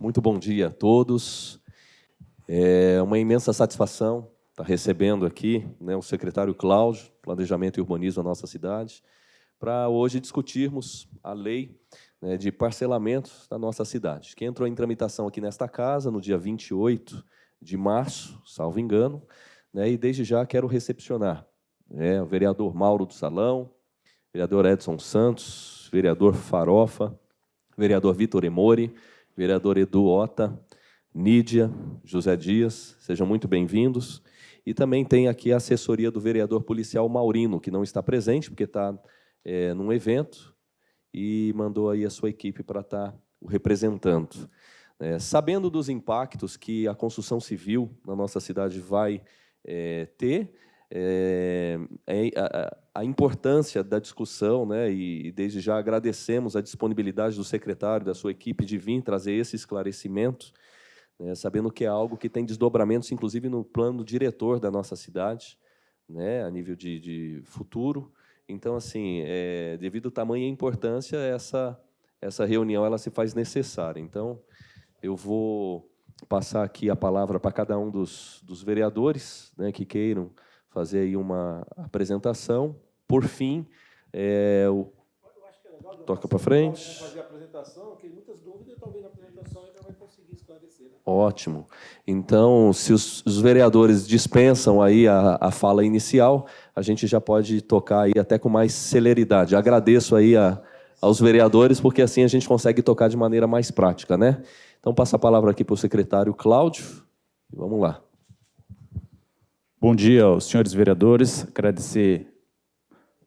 Muito bom dia a todos. É uma imensa satisfação estar recebendo aqui, o secretário Cláudio, Planejamento e Urbanismo da nossa cidade, para hoje discutirmos a lei de parcelamento da nossa cidade, que entrou em tramitação aqui nesta casa no dia 28 de março, salvo engano, e desde já quero recepcionar o vereador Mauro do Salão, vereador Edson Santos, vereador Farofa, vereador Vitor Emori, vereador Edu Ota, Nídia, José Dias, sejam muito bem-vindos. E também tem aqui a assessoria do vereador policial Maurino, que não está presente, porque está num evento, e mandou aí a sua equipe para estar o representando. Sabendo dos impactos que a construção civil na nossa cidade vai ter, a importância da discussão, e desde já agradecemos a disponibilidade do secretário, da sua equipe, de vir trazer esse esclarecimento, sabendo que é algo que tem desdobramentos, inclusive, no plano diretor da nossa cidade, a nível de futuro. Então, assim, devido ao tamanho e à importância, essa reunião ela se faz necessária. Então, eu vou passar aqui a palavra para cada um dos vereadores que queiram fazer aí uma apresentação. Por fim, toca para frente. Fazer a apresentação, que muitas dúvidas, talvez a apresentação ainda vai conseguir esclarecer. Ótimo. Então, se os vereadores dispensam aí a fala inicial, a gente já pode tocar aí até com mais celeridade. Agradeço aí aos vereadores, porque assim a gente consegue tocar de maneira mais prática, Então, passo a palavra aqui para o secretário Cláudio. Vamos lá. Bom dia aos senhores vereadores, agradecer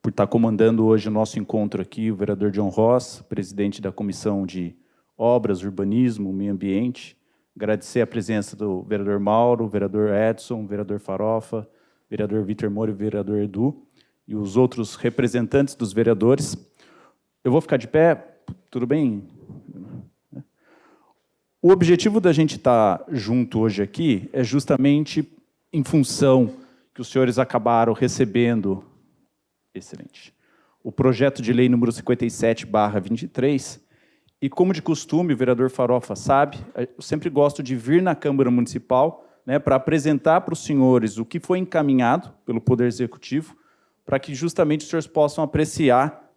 por estar comandando hoje o nosso encontro aqui, o vereador John Ross, presidente da Comissão de Obras, Urbanismo, Meio Ambiente, agradecer a presença do vereador Mauro, vereador Edson, vereador Farofa, vereador Vitor Moro e vereador Edu, e os outros representantes dos vereadores. Eu vou ficar de pé, tudo bem? O objetivo da gente estar junto hoje aqui é justamente em função que os senhores acabaram recebendo, excelente, o projeto de lei número 57/23, e como de costume, o vereador Farofa sabe, eu sempre gosto de vir na Câmara Municipal para apresentar para os senhores o que foi encaminhado pelo Poder Executivo, para que justamente os senhores possam apreciar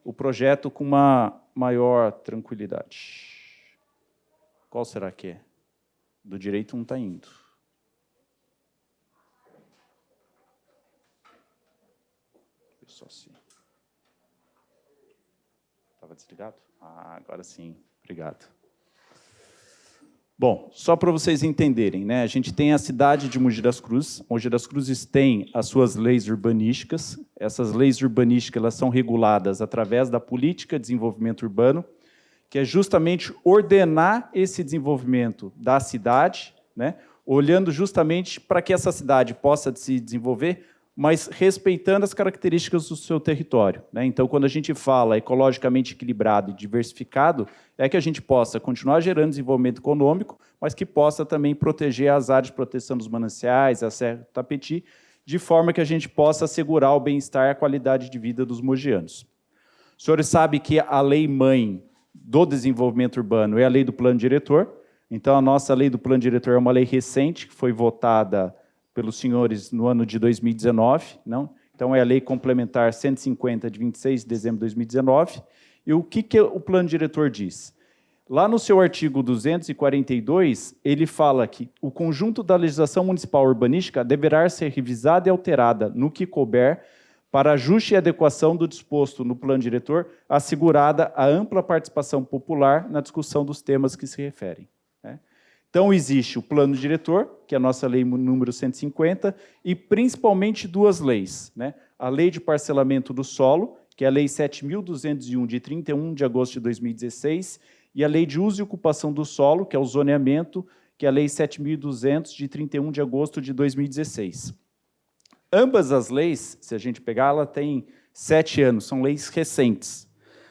o projeto com uma maior tranquilidade. Qual será que é? Do direito não está indo. Só assim. Estava desligado? Agora sim. Obrigado. Bom, só para vocês entenderem, a gente tem a cidade de Mogi das Cruzes. Mogi das Cruzes tem as suas leis urbanísticas. Essas leis urbanísticas elas são reguladas através da Política de Desenvolvimento Urbano, que é justamente ordenar esse desenvolvimento da cidade, olhando justamente para que essa cidade possa se desenvolver, mas respeitando as características do seu território. Então, quando a gente fala ecologicamente equilibrado e diversificado, é que a gente possa continuar gerando desenvolvimento econômico, mas que possa também proteger as áreas de proteção dos mananciais, a Serra do Tapeti, de forma que a gente possa assegurar o bem-estar e a qualidade de vida dos mogianos. Os senhores sabem que a lei-mãe do desenvolvimento urbano é a lei do plano diretor. Então, a nossa lei do plano diretor é uma lei recente, que foi votada pelos senhores no ano de 2019, não? Então, é a Lei Complementar 150, de 26 de dezembro de 2019. E o que o plano diretor diz? Lá no seu artigo 242, ele fala que o conjunto da legislação municipal urbanística deverá ser revisada e alterada no que couber para ajuste e adequação do disposto no plano diretor, assegurada a ampla participação popular na discussão dos temas que se referem. Então, existe o plano diretor, que é a nossa lei número 150, e principalmente duas leis. A lei de parcelamento do solo, que é a lei 7.201, de 31 de agosto de 2016, e a lei de uso e ocupação do solo, que é o zoneamento, que é a lei 7.200, de 31 de agosto de 2016. Ambas as leis, se a gente pegar, ela tem 7 anos, são leis recentes.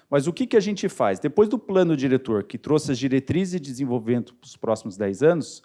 Mas o que a gente faz? Depois do plano diretor, que trouxe as diretrizes de desenvolvimento para os próximos 10 anos,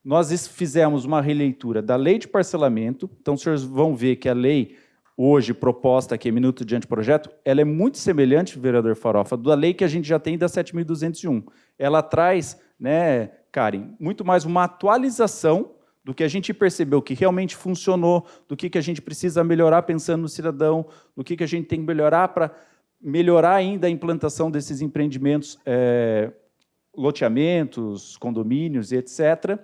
nós fizemos uma releitura da lei de parcelamento. Então, os senhores vão ver que a lei hoje proposta aqui, minuto de anteprojeto, ela é muito semelhante, vereador Farofa, da lei que a gente já tem da 7.201. Ela traz, né, Karen, muito mais uma atualização do que a gente percebeu que realmente funcionou, do que a gente precisa melhorar pensando no cidadão, do que a gente tem que melhorar para melhorar ainda a implantação desses empreendimentos, loteamentos, condomínios, etc.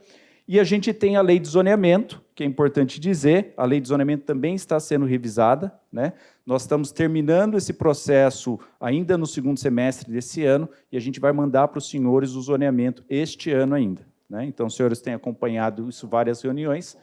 E a gente tem a lei de zoneamento, que é importante dizer, a lei de zoneamento também está sendo revisada, né? Nós estamos terminando esse processo ainda no segundo semestre desse ano, e a gente vai mandar para os senhores o zoneamento este ano ainda, né? Então, os senhores têm acompanhado isso, várias reuniões.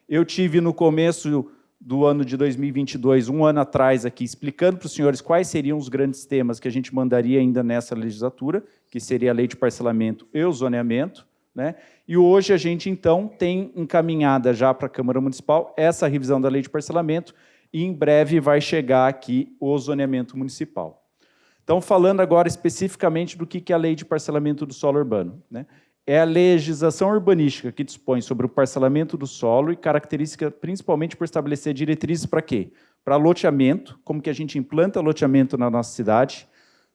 Eu tive no começo do ano de 2022, um ano atrás aqui, explicando para os senhores quais seriam os grandes temas que a gente mandaria ainda nessa legislatura, que seria a lei de parcelamento e o zoneamento, né? E hoje a gente, então, tem encaminhada já para a Câmara Municipal essa revisão da lei de parcelamento e, em breve, vai chegar aqui o zoneamento municipal. Então, falando agora especificamente do que é a lei de parcelamento do solo urbano, né? É a legislação urbanística que dispõe sobre o parcelamento do solo e característica principalmente por estabelecer diretrizes para quê? Para loteamento, como que a gente implanta loteamento na nossa cidade,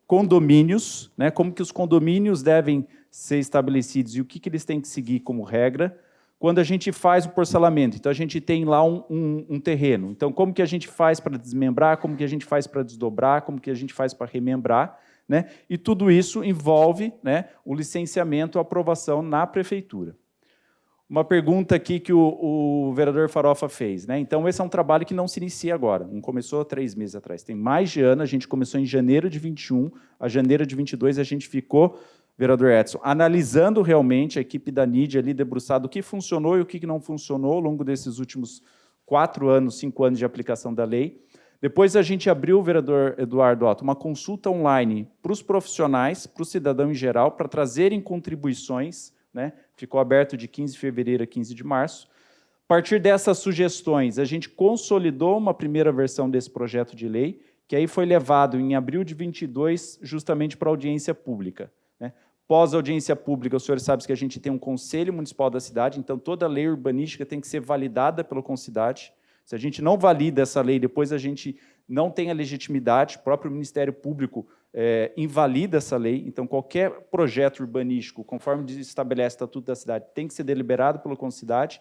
condomínios, né? Como que os condomínios devem ser estabelecidos e o que eles têm que seguir como regra. Quando a gente faz o parcelamento, então a gente tem lá um terreno. Então, como que a gente faz para desmembrar, como que a gente faz para desdobrar, como que a gente faz para remembrar, né? E tudo isso envolve, né, o licenciamento, a aprovação na prefeitura. Uma pergunta aqui que o vereador Farofa fez, né? Então, esse é um trabalho que não se inicia agora, não começou há 3 meses atrás, tem mais de ano, a gente começou em janeiro de 21, a janeiro de 22 a gente ficou, vereador Edson, analisando realmente a equipe da NID ali, debruçado o que funcionou e o que não funcionou ao longo desses últimos 4 anos, 5 anos de aplicação da lei. Depois a gente abriu, vereador Eduardo Otto, uma consulta online para os profissionais, para o cidadão em geral, para trazerem contribuições, né? Ficou aberto de 15 de fevereiro a 15 de março. A partir dessas sugestões, a gente consolidou uma primeira versão desse projeto de lei, que aí foi levado em abril de 22 justamente para a audiência pública, né? Pós-audiência pública, os senhores sabem que a gente tem um Conselho Municipal da cidade, então toda lei urbanística tem que ser validada pela Concidade. Se a gente não valida essa lei, depois a gente não tem a legitimidade, o próprio Ministério Público invalida essa lei, então qualquer projeto urbanístico, conforme estabelece o Estatuto da Cidade, tem que ser deliberado pela Concidade,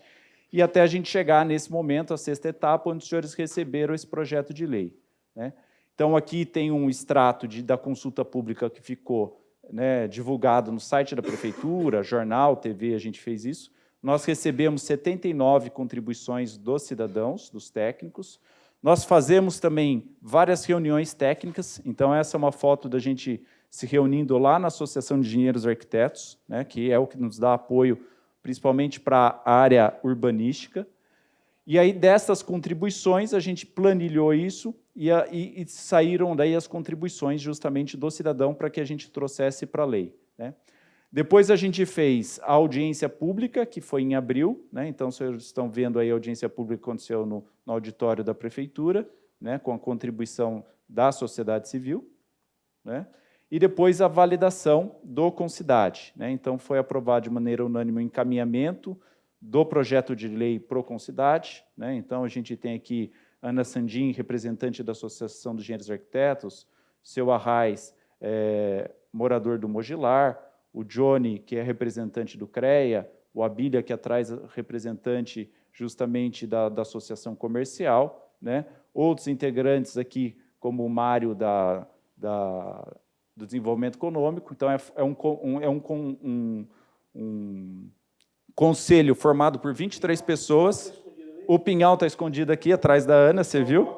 e até a gente chegar nesse momento, a 6ª etapa, onde os senhores receberam esse projeto de lei, né? Então, aqui tem um extrato da consulta pública que ficou, né, divulgado no site da Prefeitura, jornal, TV, a gente fez isso. Nós recebemos 79 contribuições dos cidadãos, dos técnicos. Nós fazemos também várias reuniões técnicas, então essa é uma foto da gente se reunindo lá na Associação de Engenheiros e Arquitetos, né, que é o que nos dá apoio, principalmente para a área urbanística. E aí, dessas contribuições, a gente planilhou isso e saíram daí as contribuições justamente do cidadão para que a gente trouxesse para a lei, né? Depois a gente fez a audiência pública, que foi em abril, né? Então, vocês estão vendo aí a audiência pública que aconteceu no auditório da Prefeitura, né? Com a contribuição da sociedade civil, né? E depois a validação do Concidade, né? Então, foi aprovado de maneira unânime o encaminhamento do projeto de lei pro Concidade, né? Então, a gente tem aqui Ana Sandim, representante da Associação dos Engenheiros e Arquitetos, seu Arraes, morador do Mogilar, o Johnny, que é representante do CREA, o Abília, que atrás representante justamente da Associação Comercial, né? Outros integrantes aqui, como o Mário do Desenvolvimento Econômico. Então, um conselho formado por 23 pessoas. O Pinhal está escondido aqui, atrás da Ana, você viu?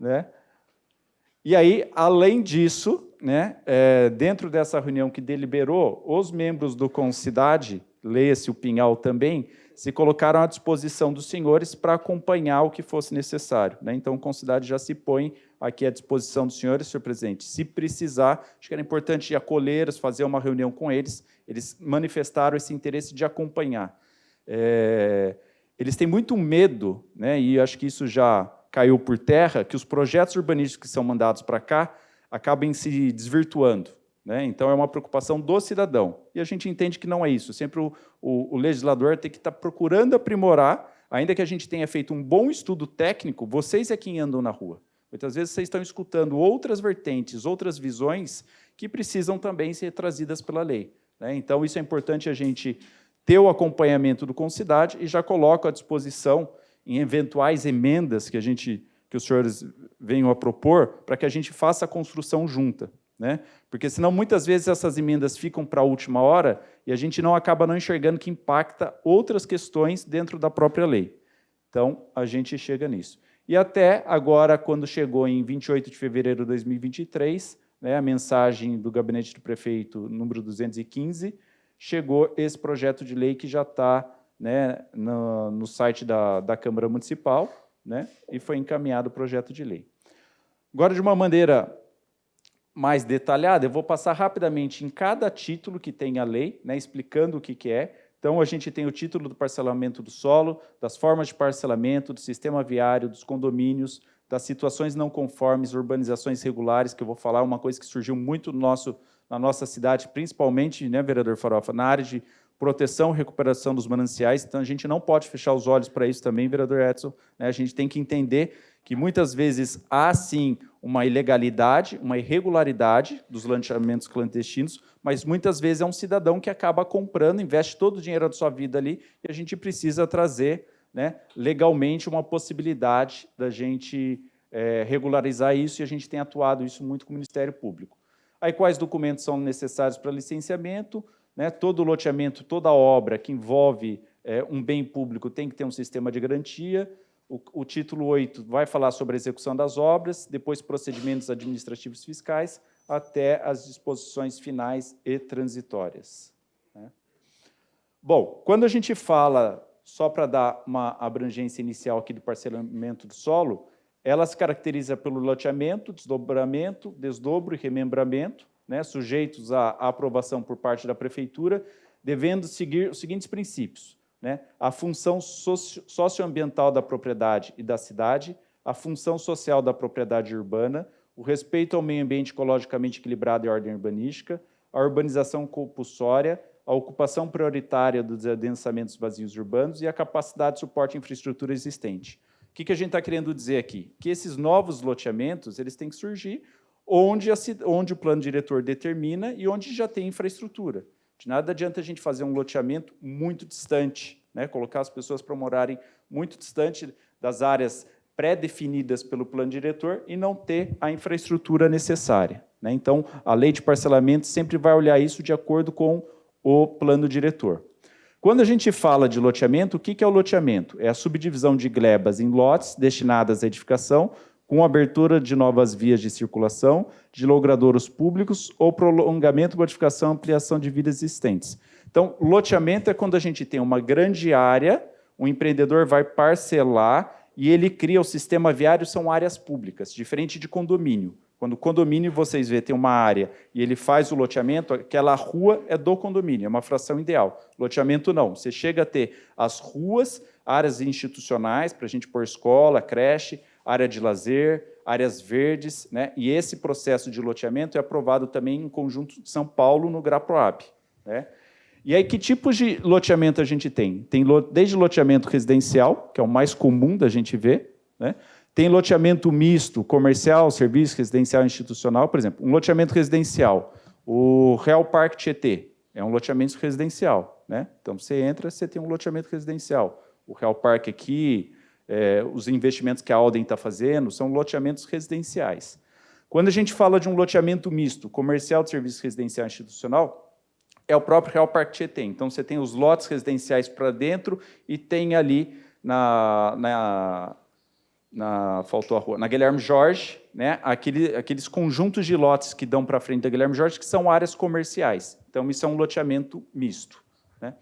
Né? E aí, além disso, né, dentro dessa reunião que deliberou, os membros do Concidade, leia-se o Pinhal também, se colocaram à disposição dos senhores para acompanhar o que fosse necessário, né? Então, o Concidade já se põe aqui à disposição dos senhores, senhor presidente. Se precisar, acho que era importante acolhê-los, fazer uma reunião com eles, eles manifestaram esse interesse de acompanhar. Eles têm muito medo, né, e acho que isso já caiu por terra, que os projetos urbanísticos que são mandados para cá acabem se desvirtuando, né? Então, é uma preocupação do cidadão. E a gente entende que não é isso. Sempre o legislador tem que estar procurando aprimorar Ainda que a gente tenha feito um bom estudo técnico, vocês é quem andam na rua. Muitas vezes vocês estão escutando outras vertentes, outras visões que precisam também ser trazidas pela lei, né? Então, isso é importante a gente ter o acompanhamento do Concidade e já coloco à disposição em eventuais emendas que os senhores venham a propor, para que a gente faça a construção junta, né? Porque, senão, muitas vezes, essas emendas ficam para a última hora e a gente acaba não enxergando que impacta outras questões dentro da própria lei. Então, a gente chega nisso. E até agora, quando chegou em 28 de fevereiro de 2023, né, a mensagem do gabinete do prefeito, número 215, chegou esse projeto de lei que já está, né, no site da Câmara Municipal, né, e foi encaminhado o projeto de lei. Agora, de uma maneira mais detalhada, eu vou passar rapidamente em cada título que tem a lei, né, explicando o que é. Então, a gente tem o título do parcelamento do solo, das formas de parcelamento, do sistema viário, dos condomínios, das situações não conformes, urbanizações regulares, que eu vou falar uma coisa que surgiu muito na nossa cidade, principalmente, né, vereador Farofa, na área de proteção e recuperação dos mananciais. Então, a gente não pode fechar os olhos para isso também, vereador Edson, né? A gente tem que entender que, muitas vezes, há, sim, uma ilegalidade, uma irregularidade dos lançamentos clandestinos, mas, muitas vezes, é um cidadão que acaba comprando, investe todo o dinheiro da sua vida ali, e a gente precisa trazer, né, legalmente uma possibilidade da gente regularizar isso, e a gente tem atuado isso muito com o Ministério Público. Aí, quais documentos são necessários para licenciamento? Né, todo loteamento, toda obra que envolve um bem público tem que ter um sistema de garantia. O título 8 vai falar sobre a execução das obras, depois procedimentos administrativos fiscais, até as disposições finais e transitórias, né? Bom, quando a gente fala, só para dar uma abrangência inicial aqui do parcelamento do solo, ela se caracteriza pelo loteamento, desdobramento, desdobro e remembramento, né, sujeitos à aprovação por parte da Prefeitura, devendo seguir os seguintes princípios, né? A função socioambiental da propriedade e da cidade, a função social da propriedade urbana, o respeito ao meio ambiente ecologicamente equilibrado e ordem urbanística, a urbanização compulsória, a ocupação prioritária dos adensamentos vazios urbanos e a capacidade de suporte à infraestrutura existente. O que a gente está querendo dizer aqui? Que esses novos loteamentos eles têm que surgir onde o plano diretor determina e onde já tem infraestrutura. De nada adianta a gente fazer um loteamento muito distante, né, colocar as pessoas para morarem muito distante das áreas pré-definidas pelo plano diretor e não ter a infraestrutura necessária, né? Então, a lei de parcelamento sempre vai olhar isso de acordo com o plano diretor. Quando a gente fala de loteamento, o que é o loteamento? É a subdivisão de glebas em lotes destinadas à edificação, com abertura de novas vias de circulação, de logradouros públicos ou prolongamento, modificação, ampliação de vias existentes. Então, loteamento é quando a gente tem uma grande área, o empreendedor vai parcelar e ele cria o sistema viário, são áreas públicas, diferente de condomínio. Quando o condomínio, vocês veem, tem uma área e ele faz o loteamento, aquela rua é do condomínio, é uma fração ideal. Loteamento não, você chega a ter as ruas, áreas institucionais, para a gente pôr escola, creche, área de lazer, áreas verdes, né? E esse processo de loteamento é aprovado também em conjunto de São Paulo, no GRAPROAB, né? E aí, que tipos de loteamento a gente tem? Tem desde loteamento residencial, que é o mais comum da gente ver, né? Tem loteamento misto, comercial, serviço, residencial, institucional. Por exemplo, um loteamento residencial, o Real Parque Tietê, é um loteamento residencial, né? Então, você entra, você tem um loteamento residencial. O Real Parque aqui, os investimentos que a Alden está fazendo, são loteamentos residenciais. Quando a gente fala de um loteamento misto, comercial, de serviço residencial, institucional, é o próprio Real Parque Tietê. Então, você tem os lotes residenciais para dentro e tem ali faltou a rua, na Guilherme Jorge, né, aqueles conjuntos de lotes que dão para frente da Guilherme Jorge, que são áreas comerciais. Então, isso é um loteamento misto, né?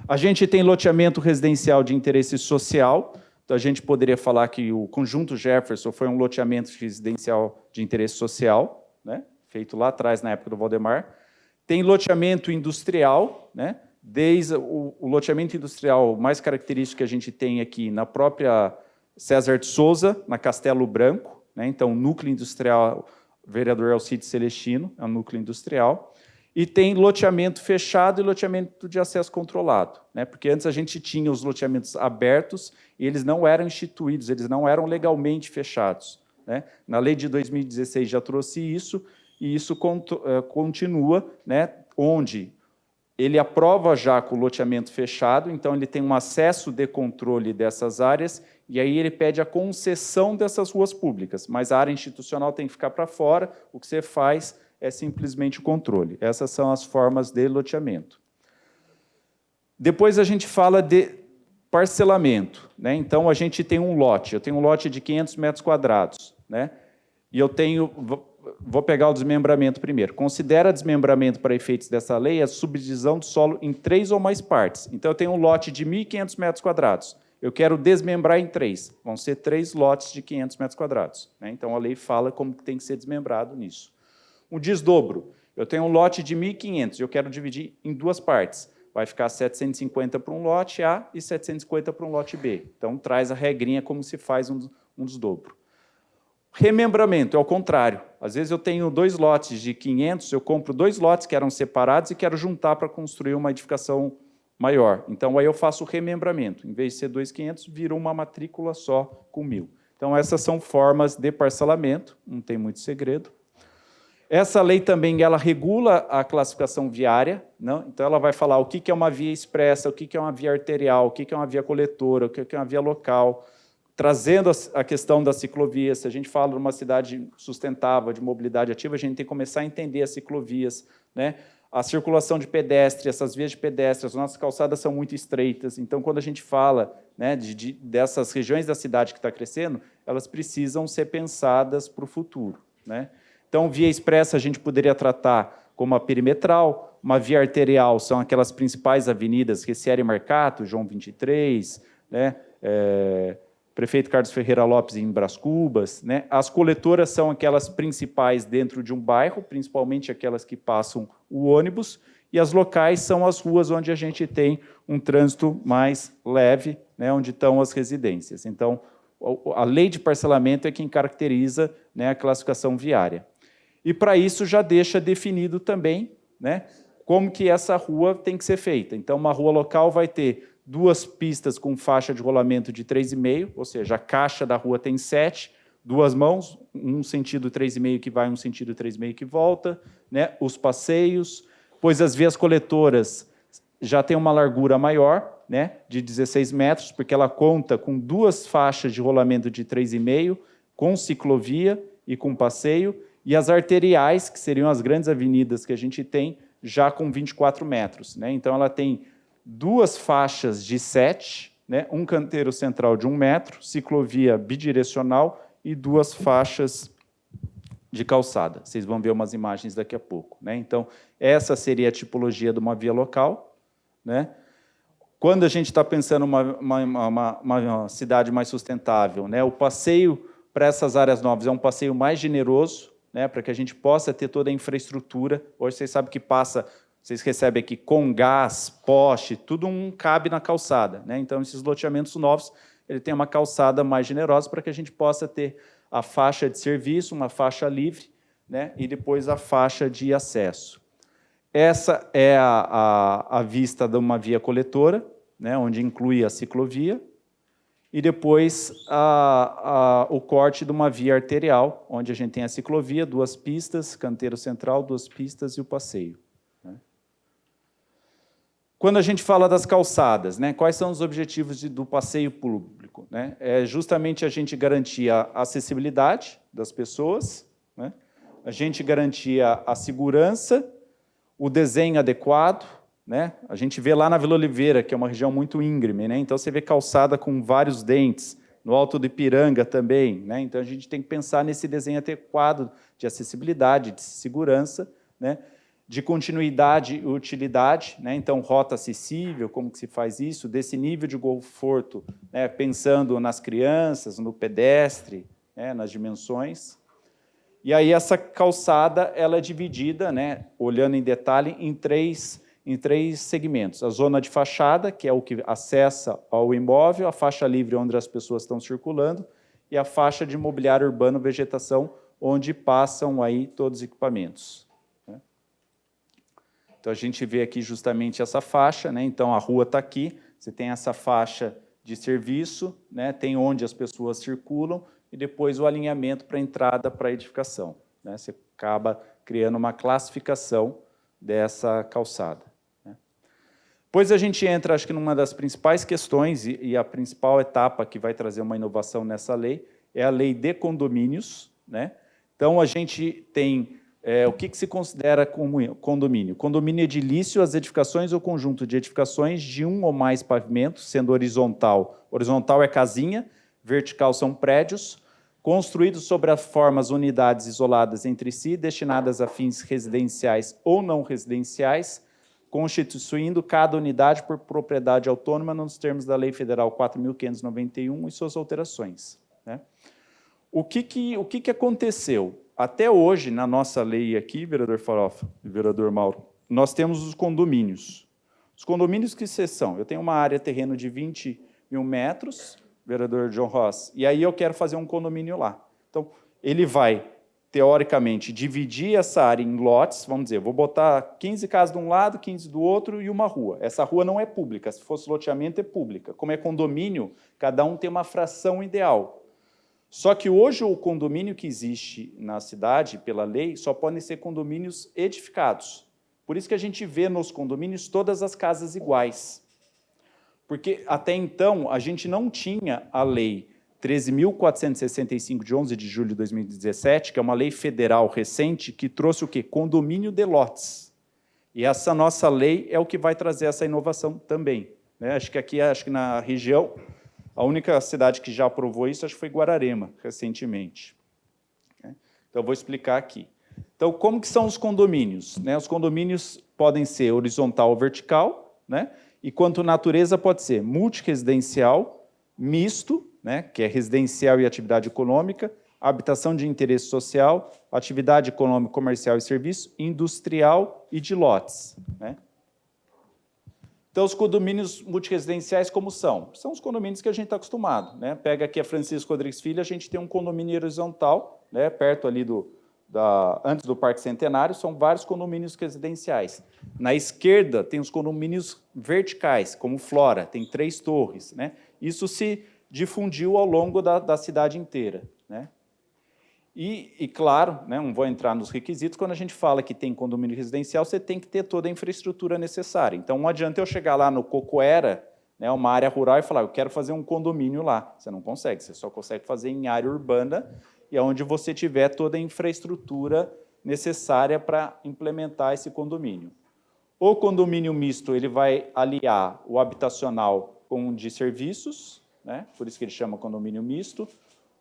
A gente tem loteamento residencial de interesse social. Então, a gente poderia falar que o Conjunto Jefferson foi um loteamento residencial de interesse social, né, feito lá atrás, na época do Valdemar. Tem loteamento industrial, né, desde o loteamento industrial mais característico que a gente tem aqui na própria César de Souza, na Castelo Branco, né? Então, núcleo industrial, vereador Alcide Celestino, é um núcleo industrial. E tem loteamento fechado e loteamento de acesso controlado, né? Porque antes a gente tinha os loteamentos abertos e eles não eram instituídos, eles não eram legalmente fechados, né? Na lei de 2016 já trouxe isso, e isso continua, né? Onde ele aprova já com o loteamento fechado, então ele tem um acesso de controle dessas áreas, e aí ele pede a concessão dessas ruas públicas, mas a área institucional tem que ficar para fora, o que você faz é simplesmente o controle. Essas são as formas de loteamento. Depois a gente fala de parcelamento, né? Então a gente tem um lote, eu tenho um lote de 500 metros quadrados, né? E eu tenho, vou pegar o desmembramento primeiro. Considera desmembramento para efeitos dessa lei a subdivisão do solo em 3 ou mais partes. Então eu tenho um lote de 1.500 metros quadrados. Eu quero desmembrar em 3. Vão ser 3 lotes de 500 metros quadrados, né? Então a lei fala como que tem que ser desmembrado nisso. Um desdobro. Eu tenho um lote de 1.500 e eu quero dividir em 2 partes. Vai ficar 750 para um lote A e 750 para um lote B. Então, traz a regrinha como se faz um desdobro. Remembramento é o contrário. Às vezes eu tenho 2 lotes de 500, eu compro 2 lotes que eram separados e quero juntar para construir uma edificação maior. Então, aí eu faço o remembramento. Em vez de ser 2.500, vira uma matrícula só com 1.000. Então, essas são formas de parcelamento, não tem muito segredo. Essa lei também ela regula a classificação viária, não? Então ela vai falar o que é uma via expressa, o que é uma via arterial, o que é uma via coletora, o que é uma via local, trazendo a questão da ciclovia. Se a gente fala de uma cidade sustentável, de mobilidade ativa, a gente tem que começar a entender as ciclovias, né? A circulação de pedestre, essas vias de pedestre, as nossas calçadas são muito estreitas, então quando a gente fala, né, dessas regiões da cidade que está crescendo, elas precisam ser pensadas para o futuro, né? Então, via expressa a gente poderia tratar como a perimetral, uma via arterial são aquelas principais avenidas, Reciere Marcato, João 23, né? Prefeito Carlos Ferreira Lopes em Brás Cubas, né? As coletoras são aquelas principais dentro de um bairro, principalmente aquelas que passam o ônibus, e as locais são as ruas onde a gente tem um trânsito mais leve, né? Onde estão as residências. Então, a lei de parcelamento é quem caracteriza, né, a classificação viária. E, para isso, já deixa definido também, né, como que essa rua tem que ser feita. Então, uma rua local vai ter 2 pistas com faixa de rolamento de 3,5, ou seja, a caixa da rua tem 7, 2 mãos, um sentido 3,5 que vai, um sentido 3,5 que volta, né, os passeios, pois as vias coletoras já tem uma largura maior, né, de 16 metros, porque ela conta com 2 faixas de rolamento de 3,5, com ciclovia e com passeio, e as arteriais, que seriam as grandes avenidas que a gente tem, já com 24 metros. Né? Então, ela tem 2 faixas de 7, né? Um canteiro central de 1 metro, ciclovia bidirecional e 2 faixas de calçada. Vocês vão ver umas imagens daqui a pouco. Né? Então, essa seria a tipologia de uma via local. Né? Quando a gente está pensando uma cidade mais sustentável, né? O passeio para essas áreas novas é um passeio mais generoso, né, para que a gente possa ter toda a infraestrutura. Hoje vocês sabem que passa, vocês recebem aqui com gás, poste, tudo cabe na calçada. Né? Então, esses loteamentos novos, ele tem uma calçada mais generosa para que a gente possa ter a faixa de serviço, uma faixa livre, né, e depois a faixa de acesso. Essa é a vista de uma via coletora, né, onde inclui a ciclovia, e depois o corte de uma via arterial, onde a gente tem a ciclovia, 2 pistas, canteiro central, 2 pistas e o passeio. Né? Quando a gente fala das calçadas, né, quais são os objetivos do passeio público? Né? É justamente a gente garantir a acessibilidade das pessoas, né? A gente garantir a segurança, o desenho adequado. Né? A gente vê lá na Vila Oliveira, que é uma região muito íngreme, né? Então você vê calçada com vários dentes, no Alto do Ipiranga também. Né? Então a gente tem que pensar nesse desenho adequado de acessibilidade, de segurança, né? De continuidade e utilidade. Né? Então, rota acessível, como que se faz isso, desse nível de conforto, né? Pensando nas crianças, no pedestre, né? Nas dimensões. E aí essa calçada ela é dividida, né? Olhando em detalhe, em três segmentos. A zona de fachada, que é o que acessa ao imóvel, a faixa livre, onde as pessoas estão circulando, e a faixa de mobiliário urbano, vegetação, onde passam aí todos os equipamentos. Então, a gente vê aqui justamente essa faixa, né? Então, a rua está aqui, você tem essa faixa de serviço, né? Tem onde as pessoas circulam, e depois o alinhamento para a entrada para a edificação, né? Você acaba criando uma classificação dessa calçada, né? Depois a gente entra, acho que numa das principais questões, e a principal etapa que vai trazer uma inovação nessa lei, é a lei de condomínios, né? Então, a gente tem o que se considera como condomínio. Condomínio edilício, as edificações ou conjunto de edificações de um ou mais pavimentos, sendo horizontal. Horizontal é casinha, vertical são prédios, construídos sobre as formas unidades isoladas entre si, destinadas a fins residenciais ou não residenciais, constituindo cada unidade por propriedade autônoma nos termos da Lei Federal 4.591 e suas alterações, né? O que aconteceu? Até hoje, na nossa lei aqui, vereador Farofa e vereador Mauro, nós temos os condomínios. Os condomínios que são? Eu tenho uma área terreno de 20 mil metros, vereador John Ross, e aí eu quero fazer um condomínio lá. Então, ele vai, teoricamente, dividir essa área em lotes, vamos dizer, vou botar 15 casas de um lado, 15 do outro e uma rua. Essa rua não é pública, se fosse loteamento é pública. Como é condomínio, cada um tem uma fração ideal. Só que hoje o condomínio que existe na cidade, pela lei, só podem ser condomínios edificados. Por isso que a gente vê nos condomínios todas as casas iguais. Porque até então a gente não tinha a lei 13.465 de 11 de julho de 2017, que é uma lei federal recente, que trouxe o quê? Condomínio de lotes. E essa nossa lei é o que vai trazer essa inovação também, né? Acho que aqui, na região, a única cidade que já aprovou isso, acho que foi Guararema, recentemente. Então, eu vou explicar aqui. Então, como que são os condomínios, né? Os condomínios podem ser horizontal ou vertical, né? E quanto natureza pode ser multiresidencial, misto, né? Que é residencial e atividade econômica, habitação de interesse social, atividade econômica, comercial e serviço, industrial e de lotes, né? Então, os condomínios multiresidenciais como são? São os condomínios que a gente está acostumado, né? Pega aqui a Francisco Rodrigues Filho, a gente tem um condomínio horizontal, né? Perto ali antes do Parque Centenário, são vários condomínios residenciais. Na esquerda, tem os condomínios verticais, como Flora, tem 3 torres, né? Isso se difundiu ao longo da cidade inteira, né? E claro, né, não vou entrar nos requisitos, quando a gente fala que tem condomínio residencial, você tem que ter toda a infraestrutura necessária. Então, não adianta eu chegar lá no Cocoera, né, uma área rural, e falar, eu quero fazer um condomínio lá. Você não consegue, você só consegue fazer em área urbana, e é onde você tiver toda a infraestrutura necessária para implementar esse condomínio. O condomínio misto, ele vai aliar o habitacional com o de serviços, né, por isso que ele chama condomínio misto.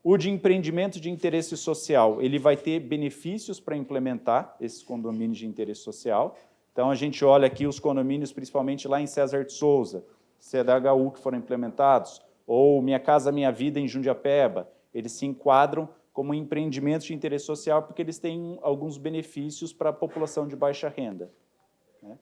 O de empreendimento de interesse social, ele vai ter benefícios para implementar esses condomínios de interesse social. Então, a gente olha aqui os condomínios, principalmente lá em César de Souza, CDHU, que foram implementados, ou Minha Casa Minha Vida em Jundiapeba, eles se enquadram como empreendimentos de interesse social porque eles têm alguns benefícios para a população de baixa renda, né?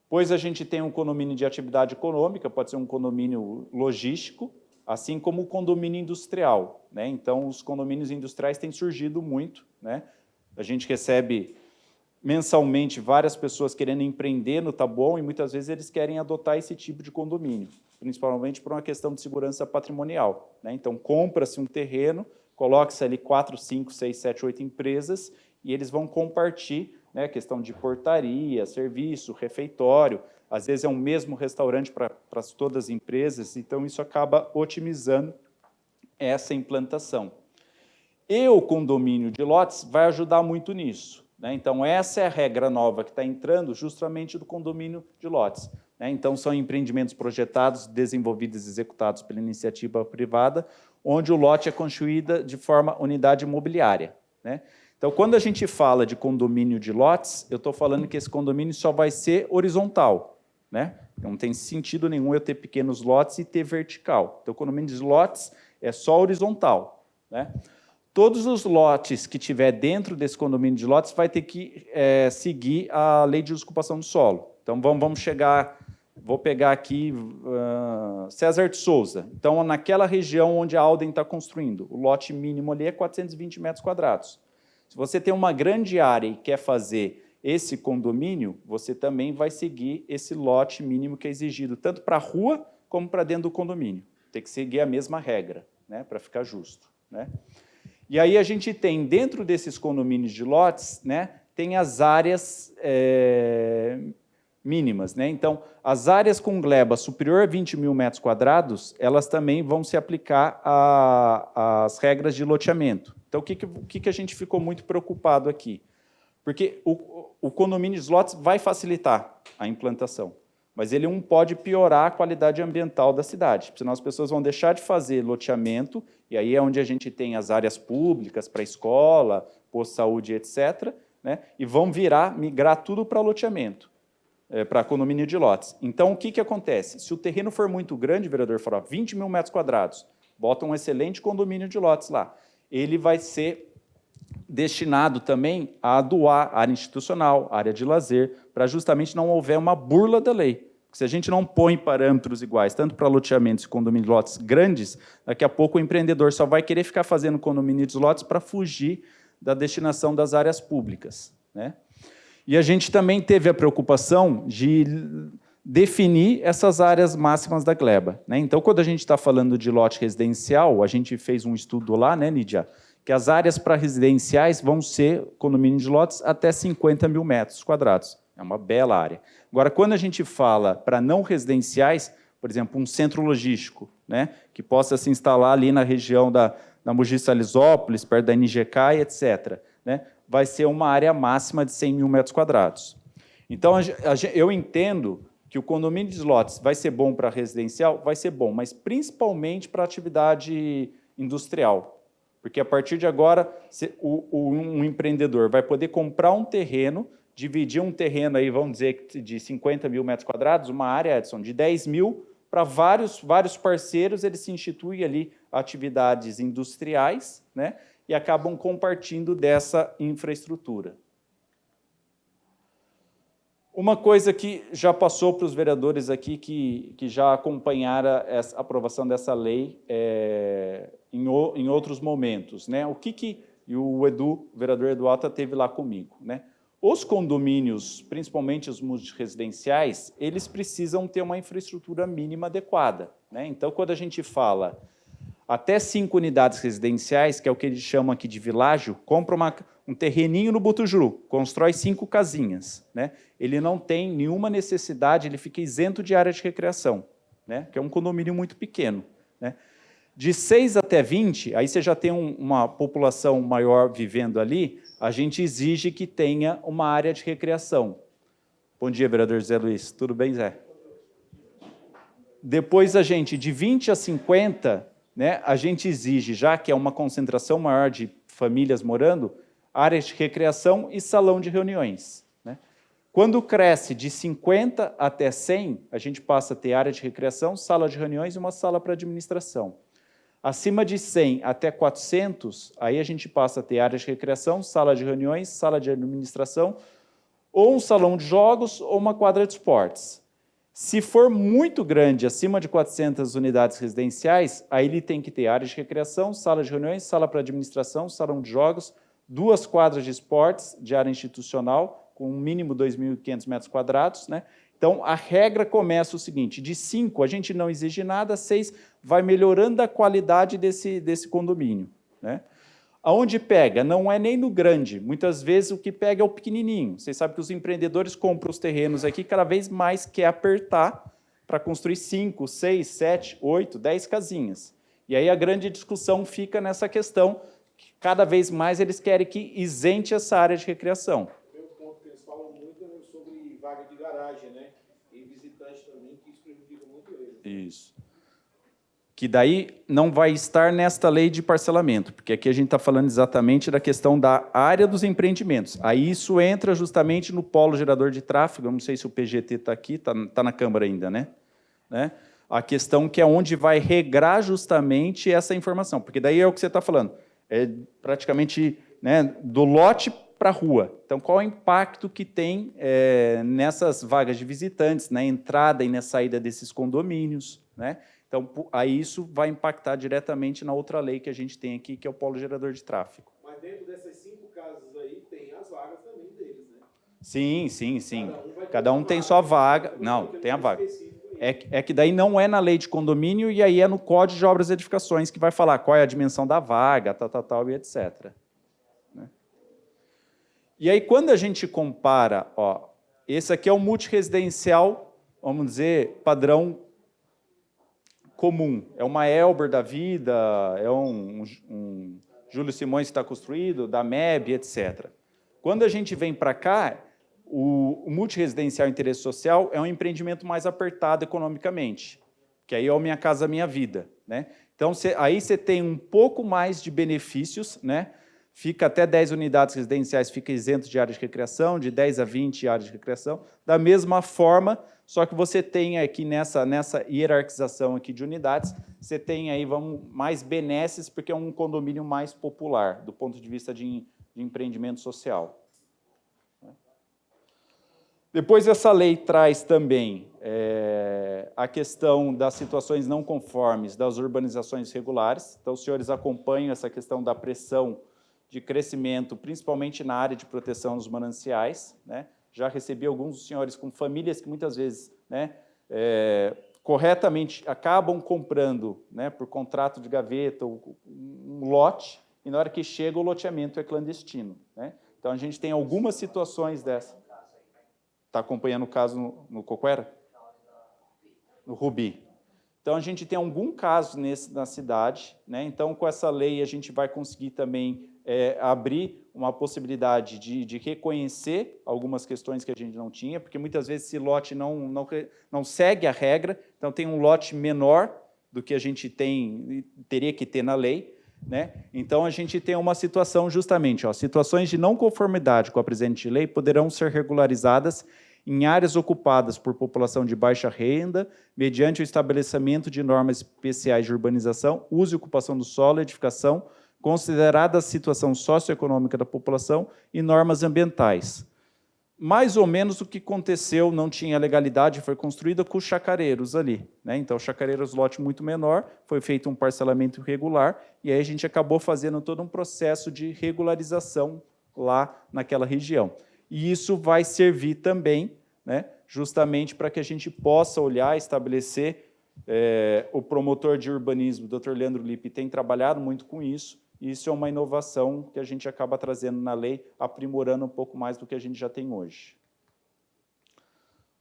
Pois a gente tem um condomínio de atividade econômica, pode ser um condomínio logístico, assim como o condomínio industrial, né? Então, os condomínios industriais têm surgido muito, né? A gente recebe mensalmente várias pessoas querendo empreender no Taboão e muitas vezes eles querem adotar esse tipo de condomínio, principalmente por uma questão de segurança patrimonial, né? Então, compra-se um terreno, coloca-se ali 4, 5, 6, 7, 8 empresas e eles vão compartilhar, né, questão de portaria, serviço, refeitório. Às vezes é um mesmo restaurante para todas as empresas, então isso acaba otimizando essa implantação. E o condomínio de lotes vai ajudar muito nisso, né? Então, essa é a regra nova que está entrando justamente do condomínio de lotes, né? Então, são empreendimentos projetados, desenvolvidos e executados pela iniciativa privada, onde o lote é construído de forma unidade imobiliária, né? Então, quando a gente fala de condomínio de lotes, eu estou falando que esse condomínio só vai ser horizontal, né? Não tem sentido nenhum eu ter pequenos lotes e ter vertical. Então, o condomínio de lotes é só horizontal, né? Todos os lotes que tiver dentro desse condomínio de lotes vai ter que seguir a lei de ocupação do solo. Então, vamos chegar, vou pegar aqui César de Souza. Então, naquela região onde a Alden está construindo, o lote mínimo ali é 420 metros quadrados. Se você tem uma grande área e quer fazer esse condomínio, você também vai seguir esse lote mínimo que é exigido, tanto para a rua como para dentro do condomínio. Tem que seguir a mesma regra, né, para ficar justo, né? E aí a gente tem, dentro desses condomínios de lotes, né, tem as áreas mínimas, né? Então, as áreas com gleba superior a 20 mil metros quadrados, elas também vão se aplicar às regras de loteamento. Então, o que a gente ficou muito preocupado aqui? Porque o condomínio de lotes vai facilitar a implantação, mas ele não pode piorar a qualidade ambiental da cidade, senão as pessoas vão deixar de fazer loteamento, e aí é onde a gente tem as áreas públicas para escola, posto de saúde, etc., né? E vão migrar tudo para loteamento, para condomínio de lotes. Então, o que acontece? Se o terreno for muito grande, vereador falou, 20 mil metros quadrados, bota um excelente condomínio de lotes lá. Ele vai ser destinado também a doar área institucional, área de lazer, para justamente não houver uma burla da lei. Se a gente não põe parâmetros iguais, tanto para loteamentos e condomínio de lotes grandes, daqui a pouco o empreendedor só vai querer ficar fazendo condomínio de lotes para fugir da destinação das áreas públicas, né? E a gente também teve a preocupação de definir essas áreas máximas da gleba, né? Então, quando a gente está falando de lote residencial, a gente fez um estudo lá, né, Lídia, que as áreas para residenciais vão ser condomínio de lotes até 50 mil metros quadrados. É uma bela área. Agora, quando a gente fala para não residenciais, por exemplo, um centro logístico, né, que possa se instalar ali na região da Mogi Salesópolis, perto da NGK, etc., né, vai ser uma área máxima de 100 mil metros quadrados. Então, eu entendo que o condomínio de lotes vai ser bom para residencial, vai ser bom, mas principalmente para atividade industrial. Porque, a partir de agora, um empreendedor vai poder comprar um terreno, dividir um terreno, aí, vamos dizer, de 50 mil metros quadrados, uma área, Edson, de 10 mil, para vários parceiros, eles se instituem ali atividades industriais, né, e acabam compartilhando dessa infraestrutura. Uma coisa que já passou para os vereadores aqui, que já acompanharam a aprovação dessa lei em outros momentos, né? E o vereador Eduardo esteve lá comigo, né? Os condomínios, principalmente os multiresidenciais, eles precisam ter uma infraestrutura mínima adequada, né? Então, quando a gente fala até 5 unidades residenciais, que é o que eles chamam aqui de világio, compra um terreninho no Butujuru, constrói 5 casinhas, né? Ele não tem nenhuma necessidade, ele fica isento de área de recreação, né? Que é um condomínio muito pequeno, né? De 6 até 20, aí você já tem uma população maior vivendo ali, a gente exige que tenha uma área de recreação. Bom dia, vereador Zé Luiz. Tudo bem, Zé? Depois, de 20 a 50, né, a gente exige, já que é uma concentração maior de famílias morando, áreas de recreação e salão de reuniões, né? Quando cresce de 50 até 100, a gente passa a ter área de recreação, sala de reuniões e uma sala para administração. Acima de 100 até 400, aí a gente passa a ter área de recreação, sala de reuniões, sala de administração, ou um salão de jogos ou uma quadra de esportes. Se for muito grande, acima de 400 unidades residenciais, aí ele tem que ter área de recreação, sala de reuniões, sala para administração, salão de jogos, 2 quadras de esportes de área institucional, com um mínimo 2.500 metros quadrados, né? Então, a regra começa o seguinte, de 5 a gente não exige nada, 6 vai melhorando a qualidade desse condomínio, né? Aonde pega? Não é nem no grande. Muitas vezes o que pega é o pequenininho. Vocês sabem que os empreendedores compram os terrenos aqui, cada vez mais quer apertar para construir 5, 6, 7, 8, 10 casinhas. E aí a grande discussão fica nessa questão, que cada vez mais eles querem que isente essa área de recreação. O ponto que eles falam muito é sobre vaga de garagem, né? E visitante também, que isso prejudica muito eles. Isso. Que daí não vai estar nesta lei de parcelamento, porque aqui a gente está falando exatamente da questão da área dos empreendimentos. Aí isso entra justamente no polo gerador de tráfego, eu não sei se o PGT está aqui, está na Câmara ainda, né? A questão que é onde vai regrar justamente essa informação, porque daí é o que você está falando, é praticamente, né, do lote para a rua. Então, qual é o impacto que tem nessas vagas de visitantes, na entrada e na saída desses condomínios, né? Então, aí isso vai impactar diretamente na outra lei que a gente tem aqui, que é o polo gerador de tráfego. Mas dentro dessas 5 casas aí, tem as vagas também deles, né? Sim. Cada um tem sua vaga. Não, tem a vaga. É que daí não é na lei de condomínio e aí é no Código de Obras e Edificações que vai falar qual é a dimensão da vaga, tal, e etc. E aí, quando a gente compara, esse aqui é o multiresidencial, vamos dizer, padrão comum. É uma Elber da vida, é um Júlio Simões que está construído, da MEB, etc. Quando a gente vem para cá, o multiresidencial interesse social é um empreendimento mais apertado economicamente, que aí é o Minha Casa Minha Vida, né? Então, aí você tem um pouco mais de benefícios, né? Fica até 10 unidades residenciais, fica isento de área de recreação, de 10 a 20 áreas de recreação. Da mesma forma, só que você tem aqui nessa hierarquização aqui de unidades, você tem aí mais benesses, porque é um condomínio mais popular, do ponto de vista de empreendimento social. Depois, essa lei traz também a questão das situações não conformes das urbanizações irregulares. Então, os senhores acompanham essa questão da pressão de crescimento, principalmente na área de proteção dos mananciais, né? Já recebi alguns dos senhores com famílias que muitas vezes, né, corretamente acabam comprando, né, por contrato de gaveta um lote, e na hora que chega o loteamento é clandestino, né? Então, a gente tem algumas situações dessas. Está acompanhando o caso no Coquera? No Rubi. Então, a gente tem algum caso na cidade, né? Então, com essa lei, a gente vai conseguir também abrir uma possibilidade de reconhecer algumas questões que a gente não tinha, porque muitas vezes esse lote não segue a regra, então tem um lote menor do que a gente teria que ter na lei, né? Então, a gente tem uma situação justamente, situações de não conformidade com a presente lei poderão ser regularizadas em áreas ocupadas por população de baixa renda, mediante o estabelecimento de normas especiais de urbanização, uso e ocupação do solo, edificação, considerada a situação socioeconômica da população e normas ambientais. Mais ou menos o que aconteceu, não tinha legalidade, foi construída com os chacareiros ali, né? Então, chacareiros, lote muito menor, foi feito um parcelamento irregular, e aí a gente acabou fazendo todo um processo de regularização lá naquela região. E isso vai servir também, né, justamente para que a gente possa olhar, estabelecer, o promotor de urbanismo, o Dr. Leandro Lippe, tem trabalhado muito com isso, e isso é uma inovação que a gente acaba trazendo na lei, aprimorando um pouco mais do que a gente já tem hoje.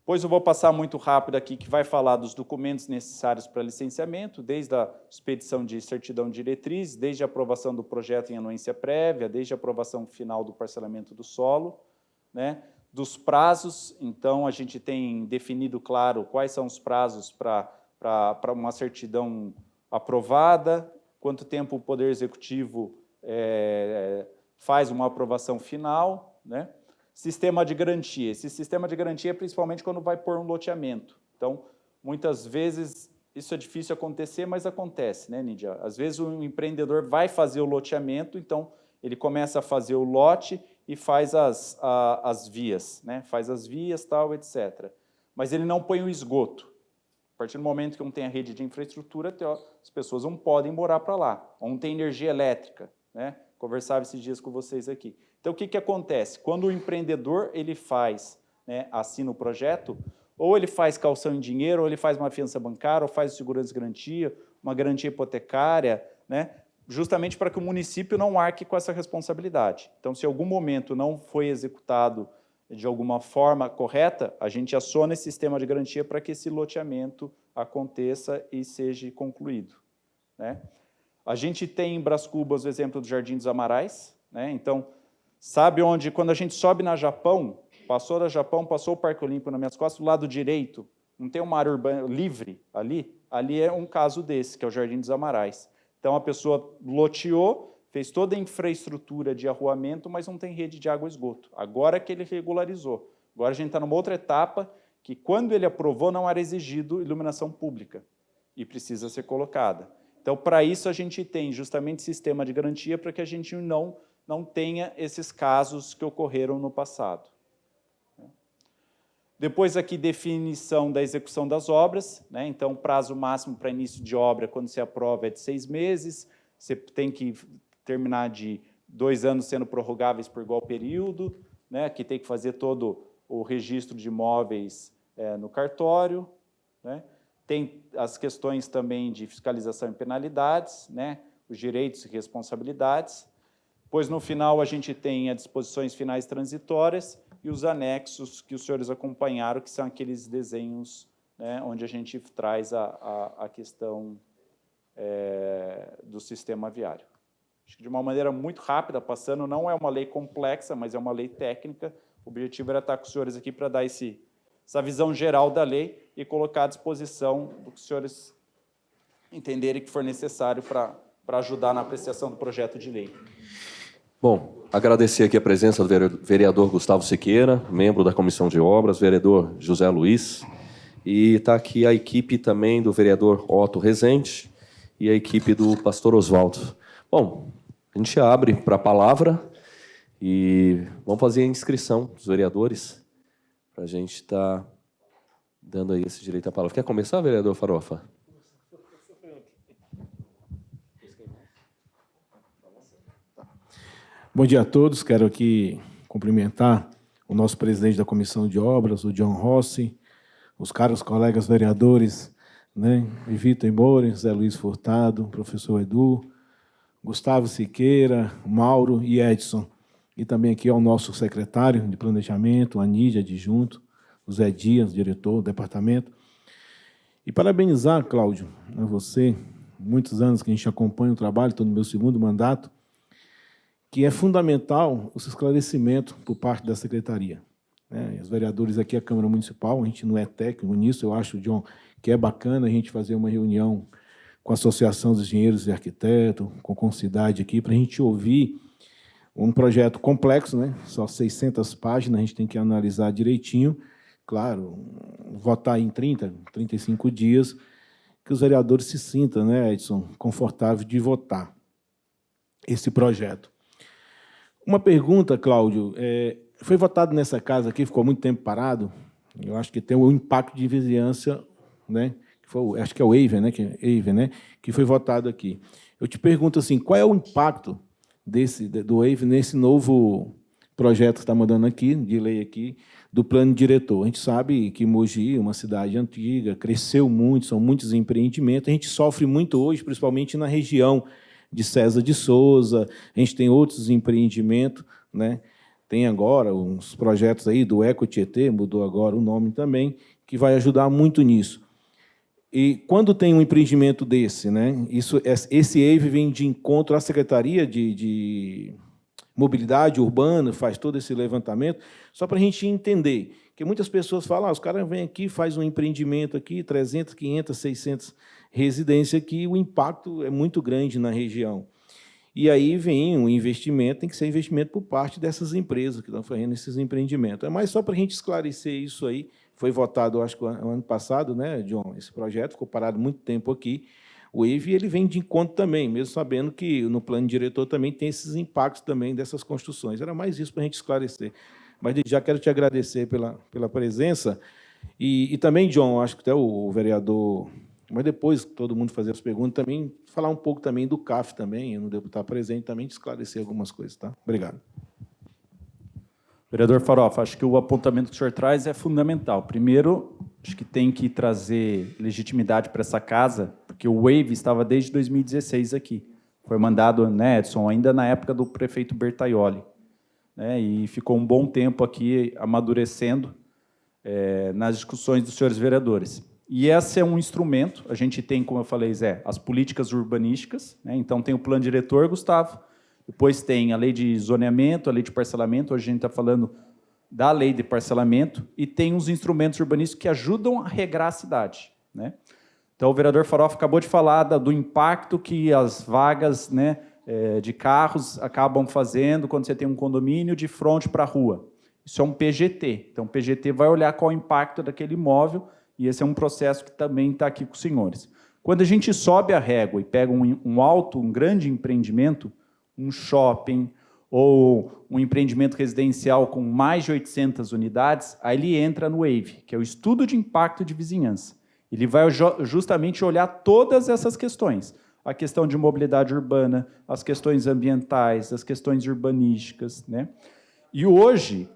Pois eu vou passar muito rápido aqui, que vai falar dos documentos necessários para licenciamento, desde a expedição de certidão de diretriz, desde a aprovação do projeto em anuência prévia, desde a aprovação final do parcelamento do solo, né? Dos prazos, então, a gente tem definido, claro, quais são os prazos para uma certidão aprovada, quanto tempo o Poder Executivo faz uma aprovação final, né? Sistema de garantia. Esse sistema de garantia é principalmente quando vai pôr um loteamento. Então, muitas vezes, isso é difícil acontecer, mas acontece, né, Nídia? Às vezes, o empreendedor vai fazer o loteamento, então, ele começa a fazer o lote e faz as vias, né? Faz as vias, tal, etc. Mas ele não põe o esgoto. A partir do momento que não tem a rede de infraestrutura, as pessoas não podem morar para lá. Ou não tem energia elétrica, né? Conversava esses dias com vocês aqui. Então, o que acontece? Quando o empreendedor ele faz, né, assina o projeto, ou ele faz calção em dinheiro, ou ele faz uma fiança bancária, ou faz segurança de garantia, uma garantia hipotecária, né, justamente para que o município não arque com essa responsabilidade. Então, se em algum momento não foi executado de alguma forma correta, a gente aciona esse sistema de garantia para que esse loteamento aconteça e seja concluído, né? A gente tem em Brás Cubas o exemplo do Jardim dos Amarais, né? Então, sabe onde, quando a gente sobe na Japão, passou da Japão, passou o Parque Olímpico nas minhas costas, do lado direito, não tem uma área urbana livre ali? Ali é um caso desse, que é o Jardim dos Amarais. Então, a pessoa loteou, fez toda a infraestrutura de arruamento, mas não tem rede de água e esgoto. Agora que ele regularizou. Agora a gente está numa outra etapa, que quando ele aprovou, não era exigido iluminação pública, e precisa ser colocada. Então, para isso, a gente tem justamente sistema de garantia para que a gente não tenha esses casos que ocorreram no passado. Depois, aqui, definição da execução das obras, né? Então, prazo máximo para início de obra, quando se aprova, é de 6 meses, você tem que terminar de 2 anos sendo prorrogáveis por igual período, né, que tem que fazer todo o registro de imóveis no cartório, né? Tem as questões também de fiscalização e penalidades, né, os direitos e responsabilidades, pois no final a gente tem as disposições finais transitórias e os anexos que os senhores acompanharam, que são aqueles desenhos, né, onde a gente traz a questão do sistema viário. Acho que de uma maneira muito rápida, passando, não é uma lei complexa, mas é uma lei técnica. O objetivo era estar com os senhores aqui para dar essa visão geral da lei e colocar à disposição do que os senhores entenderem que for necessário para ajudar na apreciação do projeto de lei. Bom, agradecer aqui a presença do vereador Gustavo Siqueira, membro da Comissão de Obras, vereador José Luiz, e está aqui a equipe também do vereador Otto Rezende e a equipe do pastor Oswaldo. Bom, a gente abre para a palavra e vamos fazer a inscrição dos vereadores para a gente estar dando aí esse direito à palavra. Quer começar, vereador Farofa? Bom dia a todos. Quero aqui cumprimentar o nosso presidente da Comissão de Obras, o John Rossi, os caros colegas vereadores, né, Vitor Moura, Zé Luiz Furtado, professor Edu, Gustavo Siqueira, Mauro e Edson. E também aqui ao nosso secretário de Planejamento, Anídia, adjunto, o Zé Dias, diretor do departamento. E parabenizar, Cláudio, a você, muitos anos que a gente acompanha o trabalho, estou no meu segundo mandato, que é fundamental o esclarecimento por parte da secretaria. Os vereadores aqui, a Câmara Municipal, a gente não é técnico nisso, eu acho, John, que é bacana a gente fazer uma reunião com a Associação dos Engenheiros e Arquitetos, com a Concidade aqui, para a gente ouvir um projeto complexo, né? Só 600 páginas, a gente tem que analisar direitinho, claro, votar em 30, 35 dias, que os vereadores se sintam, né, Edson, confortáveis de votar esse projeto. Uma pergunta, Cláudio, foi votado nessa casa aqui, ficou muito tempo parado, eu acho que tem um impacto de vizinhança, né? Acho que é o EIVE, né? Que foi votado aqui. Eu te pergunto assim, qual é o impacto do EIVE nesse novo projeto que está mandando aqui, de lei aqui, do plano diretor? A gente sabe que Mogi é uma cidade antiga, cresceu muito, são muitos empreendimentos, a gente sofre muito hoje, principalmente na região de César de Souza, a gente tem outros empreendimentos, né? Tem agora uns projetos aí do Eco Tietê, mudou agora o nome também, que vai ajudar muito nisso. E quando tem um empreendimento desse, né, esse EIVE vem de encontro à Secretaria de Mobilidade Urbana, faz todo esse levantamento, só para a gente entender, que muitas pessoas falam, os caras vêm aqui, fazem um empreendimento aqui, 300, 500, 600 residências aqui, o impacto é muito grande na região. E aí vem o investimento, tem que ser investimento por parte dessas empresas que estão fazendo esses empreendimentos. É mais só para a gente esclarecer isso aí. Foi votado, acho que o ano passado, né, John? Esse projeto ficou parado muito tempo aqui. O EIVE ele vem de encontro também, mesmo sabendo que no plano diretor também tem esses impactos também dessas construções. Era mais isso para a gente esclarecer. Mas já quero te agradecer pela presença. E também, John, acho que até o vereador... Mas depois, todo mundo fazer as perguntas, também falar um pouco também do CAF também, eu não devo estar presente, também de esclarecer algumas coisas, tá? Obrigado. Vereador Farofa, acho que o apontamento que o senhor traz é fundamental. Primeiro, acho que tem que trazer legitimidade para essa casa, porque o EIVE estava desde 2016 aqui. Foi mandado, né, Edson, ainda na época do prefeito Bertaioli, né, e ficou um bom tempo aqui amadurecendo nas discussões dos senhores vereadores. E esse é um instrumento, a gente tem, como eu falei, Zé, as políticas urbanísticas, né? Então tem o plano diretor, Gustavo, depois tem a lei de zoneamento, a lei de parcelamento, hoje a gente está falando da lei de parcelamento, e tem os instrumentos urbanísticos que ajudam a regrar a cidade, né? Então o vereador Farofa acabou de falar do impacto que as vagas, né, de carros acabam fazendo quando você tem um condomínio de frente para a rua. Isso é um PGT, então o PGT vai olhar qual é o impacto daquele imóvel. E esse é um processo que também está aqui com os senhores. Quando a gente sobe a régua e pega um grande empreendimento, um shopping ou um empreendimento residencial com mais de 800 unidades, aí ele entra no EIVE, que é o Estudo de Impacto de Vizinhança. Ele vai justamente olhar todas essas questões. A questão de mobilidade urbana, as questões ambientais, as questões urbanísticas, né? E hoje,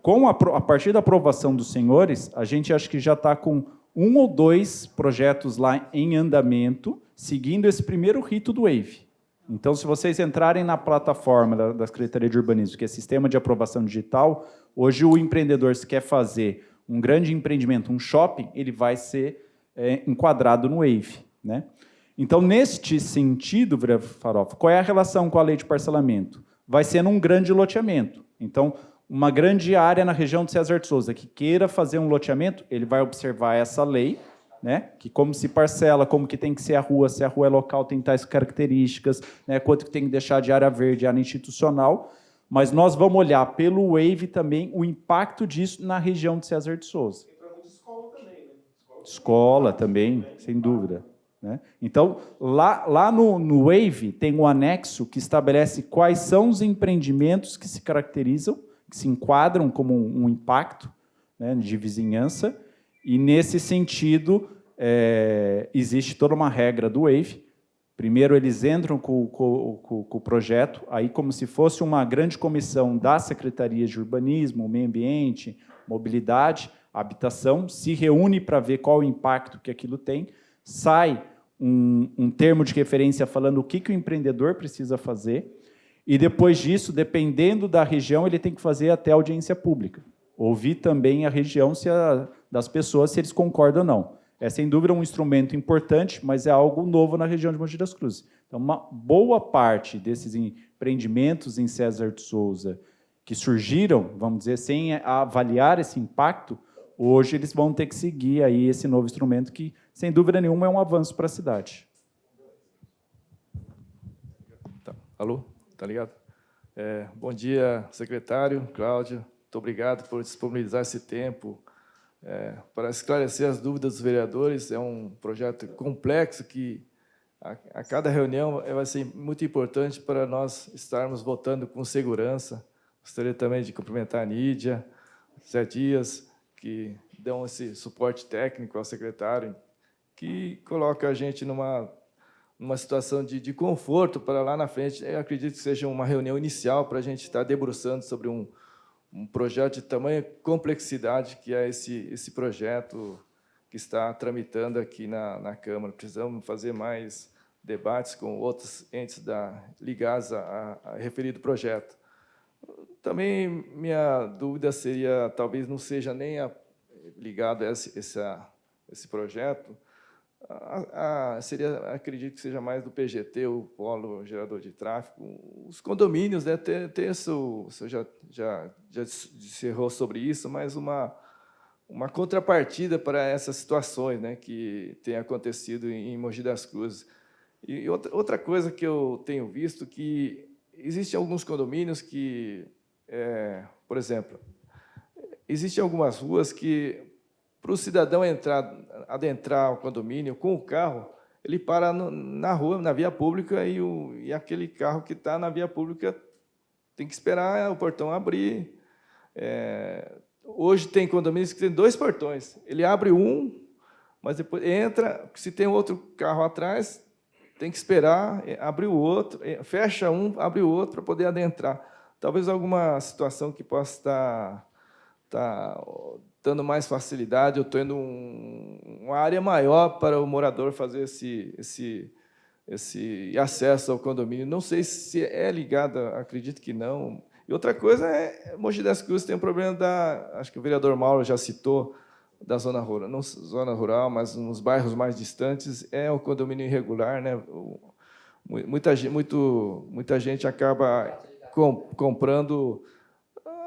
a partir da aprovação dos senhores, a gente acho que já está com 1 ou 2 projetos lá em andamento, seguindo esse primeiro rito do WAVE. Então, se vocês entrarem na plataforma da Secretaria de Urbanismo, que é Sistema de Aprovação Digital, hoje o empreendedor, se quer fazer um grande empreendimento, um shopping, ele vai ser enquadrado no WAVE, né? Então, neste sentido, vereador Farofa, qual é a relação com a lei de parcelamento? Vai ser num grande loteamento. Então, uma grande área na região de César de Souza que queira fazer um loteamento, ele vai observar essa lei, né, que como se parcela, como que tem que ser a rua, se a rua é local, tem tais características, né, quanto que tem que deixar de área verde, área institucional, mas nós vamos olhar pelo WAVE também o impacto disso na região de César de Souza. Entra muito escola também, né? Escola também, sem dúvida. Né? Então, lá no WAVE tem um anexo que estabelece quais são os empreendimentos que se caracterizam, que se enquadram como um impacto, né, de vizinhança, e, nesse sentido, existe toda uma regra do WAVE. Primeiro, eles entram com o projeto, aí como se fosse uma grande comissão das secretarias de urbanismo, meio ambiente, mobilidade, habitação, se reúne para ver qual o impacto que aquilo tem, sai um termo de referência falando o que o empreendedor precisa fazer, e depois disso, dependendo da região, ele tem que fazer até audiência pública. Ouvir também a região das pessoas, se eles concordam ou não. É, sem dúvida, um instrumento importante, mas é algo novo na região de Mogi das Cruzes. Então, uma boa parte desses empreendimentos em César de Souza que surgiram, vamos dizer, sem avaliar esse impacto, hoje eles vão ter que seguir aí esse novo instrumento que, sem dúvida nenhuma, é um avanço para a cidade. Tá. Alô? Tá ligado? Bom dia, secretário, Cláudio. Muito obrigado por disponibilizar esse tempo para esclarecer as dúvidas dos vereadores. É um projeto complexo que, a cada reunião, vai ser muito importante para nós estarmos votando com segurança. Gostaria também de cumprimentar a Nídia, Zé Dias, que dão esse suporte técnico ao secretário, que coloca a gente numa situação de conforto para lá na frente. Eu acredito que seja uma reunião inicial para a gente estar debruçando sobre um projeto de tamanha complexidade que é esse projeto que está tramitando aqui na Câmara. Precisamos fazer mais debates com outros entes ligados a referido projeto. Também minha dúvida seria, talvez não seja nem ligado a esse projeto, acredito que seja mais do PGT, o Polo Gerador de Tráfego, os condomínios, né, ter isso, você já encerrou sobre isso, mas uma contrapartida para essas situações, né, que tem acontecido em Mogi das Cruzes. E outra coisa que eu tenho visto, que existem alguns condomínios que, por exemplo, existem algumas ruas que, para o cidadão adentrar o condomínio com o carro, ele para na rua, na via pública, e aquele carro que está na via pública tem que esperar o portão abrir. Hoje tem condomínios que tem 2 portões. Ele abre um, mas depois entra, se tem outro carro atrás, tem que esperar, abrir o outro, fecha um, abre o outro para poder adentrar. Talvez alguma situação que possa estar dando mais facilidade, ou tendo uma área maior para o morador fazer esse acesso ao condomínio. Não sei se é ligado, acredito que não. E outra coisa Mogi das Cruzes tem um problema acho que o vereador Mauro já citou, da zona rural, não zona rural, mas nos bairros mais distantes, o condomínio irregular, né? Muita gente acaba comprando.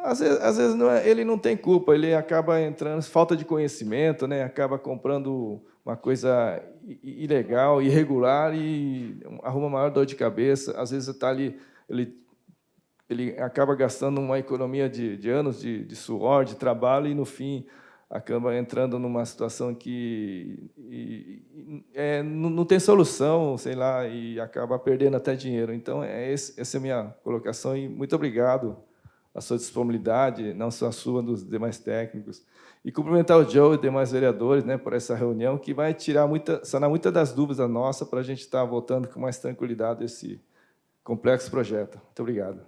Às vezes ele não tem culpa, ele acaba entrando, falta de conhecimento, né? Acaba comprando uma coisa ilegal, irregular, e arruma maior dor de cabeça. Às vezes está ali, ele acaba gastando uma economia de anos de suor, de trabalho, e, no fim, acaba entrando numa situação que não tem solução, sei lá, e acaba perdendo até dinheiro. Então, essa é a minha colocação, e muito obrigado a sua disponibilidade, não só a sua, dos demais técnicos. E cumprimentar o Joe e demais vereadores, né, por essa reunião, que vai sanar muitas das dúvidas nossas para a gente estar votando com mais tranquilidade esse complexo projeto. Muito obrigado.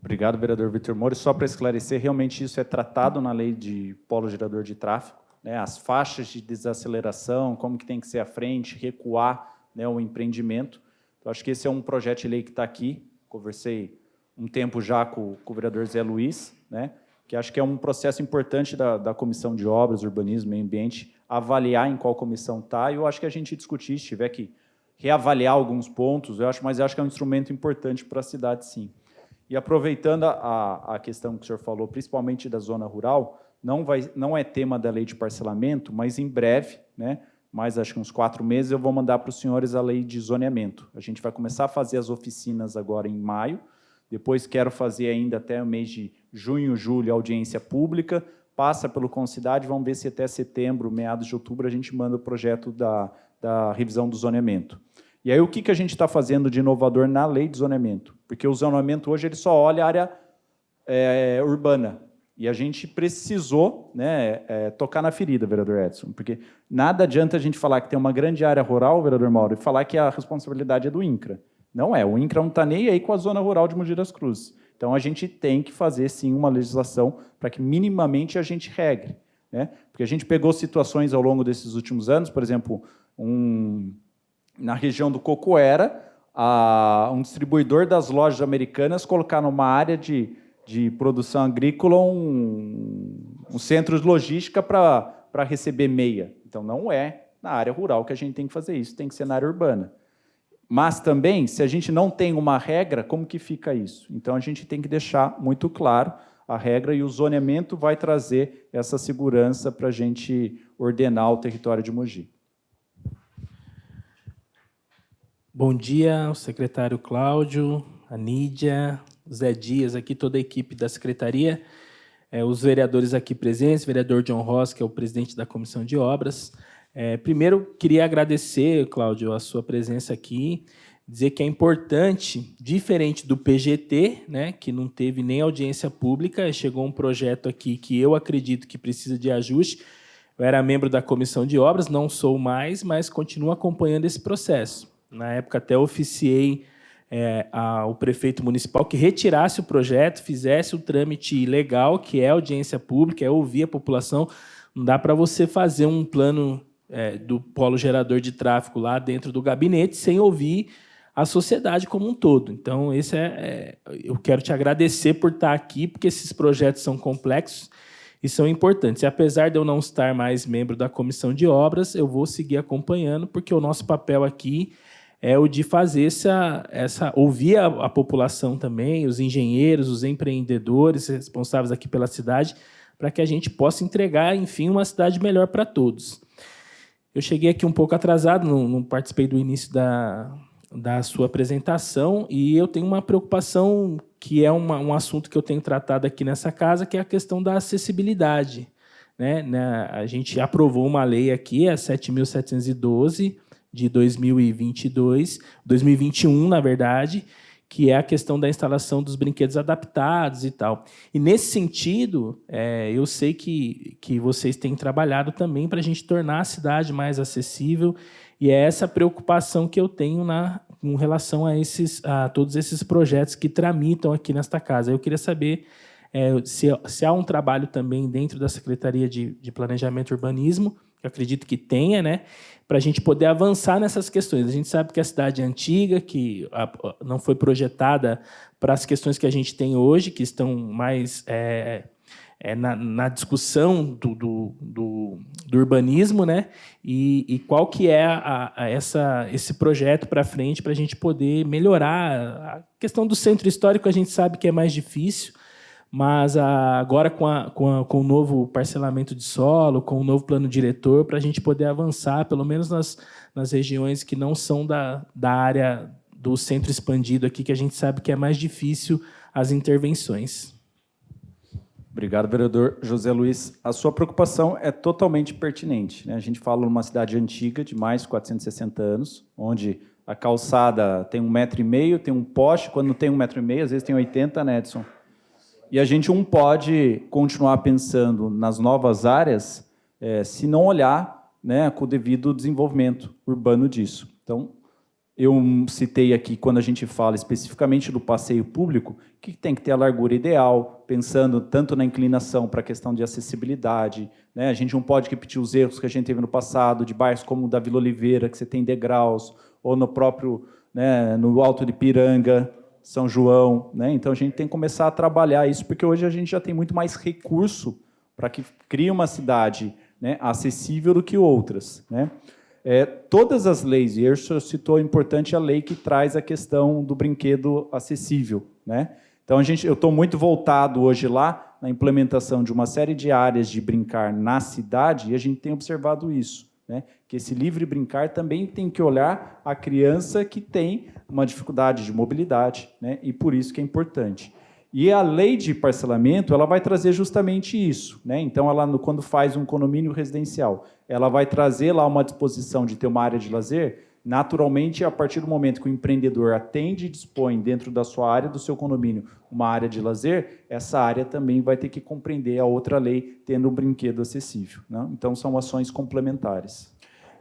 Obrigado, vereador Vitor Moura. Só para esclarecer, realmente isso é tratado na lei de polo gerador de tráfego, né? As faixas de desaceleração, como que tem que ser a frente, recuar, né, o empreendimento. Então, acho que esse é um projeto de lei que está aqui. Conversei um tempo já com o vereador Zé Luiz, né, que acho que é um processo importante da Comissão de Obras, Urbanismo e Meio Ambiente, avaliar em qual comissão está, e eu acho que a gente discutir, se tiver que reavaliar alguns pontos, mas eu acho que é um instrumento importante para a cidade, sim. E aproveitando a questão que o senhor falou, principalmente da zona rural, não é tema da lei de parcelamento, mas em breve, né, mais acho que uns 4 meses, eu vou mandar para os senhores a lei de zoneamento. A gente vai começar a fazer as oficinas agora em maio, depois quero fazer ainda até o mês de junho, julho, audiência pública, passa pelo Concidade, vamos ver se até setembro, meados de outubro, a gente manda o projeto da revisão do zoneamento. E aí, o que a gente está fazendo de inovador na lei de zoneamento? Porque o zoneamento hoje ele só olha a área urbana. E a gente precisou, né, tocar na ferida, vereador Edson, porque nada adianta a gente falar que tem uma grande área rural, vereador Mauro, e falar que a responsabilidade é do INCRA. Não é, o INCRA não está nem aí com a zona rural de Mogi das Cruzes. Então, a gente tem que fazer, sim, uma legislação para que minimamente a gente regre, né? Porque a gente pegou situações ao longo desses últimos anos, por exemplo, na região do Cocoera, um distribuidor das lojas americanas colocar numa área de produção agrícola um centro de logística para receber meia. Então, não é na área rural que a gente tem que fazer isso, tem que ser na área urbana. Mas também, se a gente não tem uma regra, como que fica isso? Então, a gente tem que deixar muito claro a regra e o zoneamento vai trazer essa segurança para a gente ordenar o território de Mogi. Bom dia ao secretário Cláudio, a Nídia, Zé Dias, aqui toda a equipe da secretaria, os vereadores aqui presentes, o vereador John Ross, que é o presidente da Comissão de Obras. Primeiro, queria agradecer, Cláudio, a sua presença aqui, dizer que é importante, diferente do PGT, né, que não teve nem audiência pública, chegou um projeto aqui que eu acredito que precisa de ajuste. Eu era membro da Comissão de Obras, não sou mais, mas continuo acompanhando esse processo. Na época, até oficiei ao prefeito municipal que retirasse o projeto, fizesse o trâmite legal, que é audiência pública, é ouvir a população. Não dá para você fazer um plano do polo gerador de tráfego lá dentro do gabinete sem ouvir a sociedade como um todo. Então, eu quero te agradecer por estar aqui, porque esses projetos são complexos e são importantes. E, apesar de eu não estar mais membro da Comissão de Obras, eu vou seguir acompanhando, porque o nosso papel aqui é o de fazer ouvir a população também, os engenheiros, os empreendedores responsáveis aqui pela cidade, para que a gente possa entregar, enfim, uma cidade melhor para todos. Eu cheguei aqui um pouco atrasado, não participei do início da sua apresentação, e eu tenho uma preocupação que é um assunto que eu tenho tratado aqui nessa casa, que é a questão da acessibilidade, né? A gente aprovou uma lei aqui, a 7.712, de 2021, na verdade, que é a questão da instalação dos brinquedos adaptados e tal. E, nesse sentido, eu sei que vocês têm trabalhado também para a gente tornar a cidade mais acessível, e é essa preocupação que eu tenho com relação a todos esses projetos que tramitam aqui nesta casa. Eu queria saber se há um trabalho também dentro da Secretaria de Planejamento e Urbanismo, que eu acredito que tenha, né, para a gente poder avançar nessas questões. A gente sabe que a cidade é antiga, que não foi projetada para as questões que a gente tem hoje, que estão mais na discussão do urbanismo, né? E qual que é esse projeto para frente para a gente poder melhorar. A questão do centro histórico a gente sabe que é mais difícil, mas agora com o novo parcelamento de solo, com o novo plano diretor, para a gente poder avançar, pelo menos nas regiões que não são da área do centro expandido aqui, que a gente sabe que é mais difícil as intervenções. Obrigado, vereador José Luiz. A sua preocupação é totalmente pertinente, né? A gente fala numa cidade antiga, de mais de 460 anos, onde a calçada tem 1,5 m, tem um poste, quando não tem 1,5 m, às vezes tem 80, né, Edson? E a gente não pode continuar pensando nas novas áreas se não olhar, né, com o devido desenvolvimento urbano disso. Então, Eu citei aqui, quando a gente fala especificamente do passeio público, que tem que ter a largura ideal, pensando tanto na inclinação para a questão de acessibilidade, né? A gente não pode repetir os erros que a gente teve no passado, de bairros como o da Vila Oliveira, que você tem degraus, ou no próprio, né, no Alto de Piranga, São João, né? Então, a gente tem que começar a trabalhar isso, porque hoje a gente já tem muito mais recurso para que crie uma cidade, né, acessível do que outras, né? Todas as leis, e o senhor citou importante a lei que traz a questão do brinquedo acessível, né? Então, eu estou muito voltado hoje lá na implementação de uma série de áreas de brincar na cidade, e a gente tem observado isso, né? Que esse livre brincar também tem que olhar a criança que tem uma dificuldade de mobilidade, né? E por isso que é importante. E a lei de parcelamento, ela vai trazer justamente isso, né? Então, ela, quando faz um condomínio residencial, ela vai trazer lá uma disposição de ter uma área de lazer. Naturalmente, a partir do momento que o empreendedor atende e dispõe dentro da sua área, do seu condomínio, uma área de lazer, essa área também vai ter que compreender a outra lei, tendo um brinquedo acessível, né? Então, são ações complementares.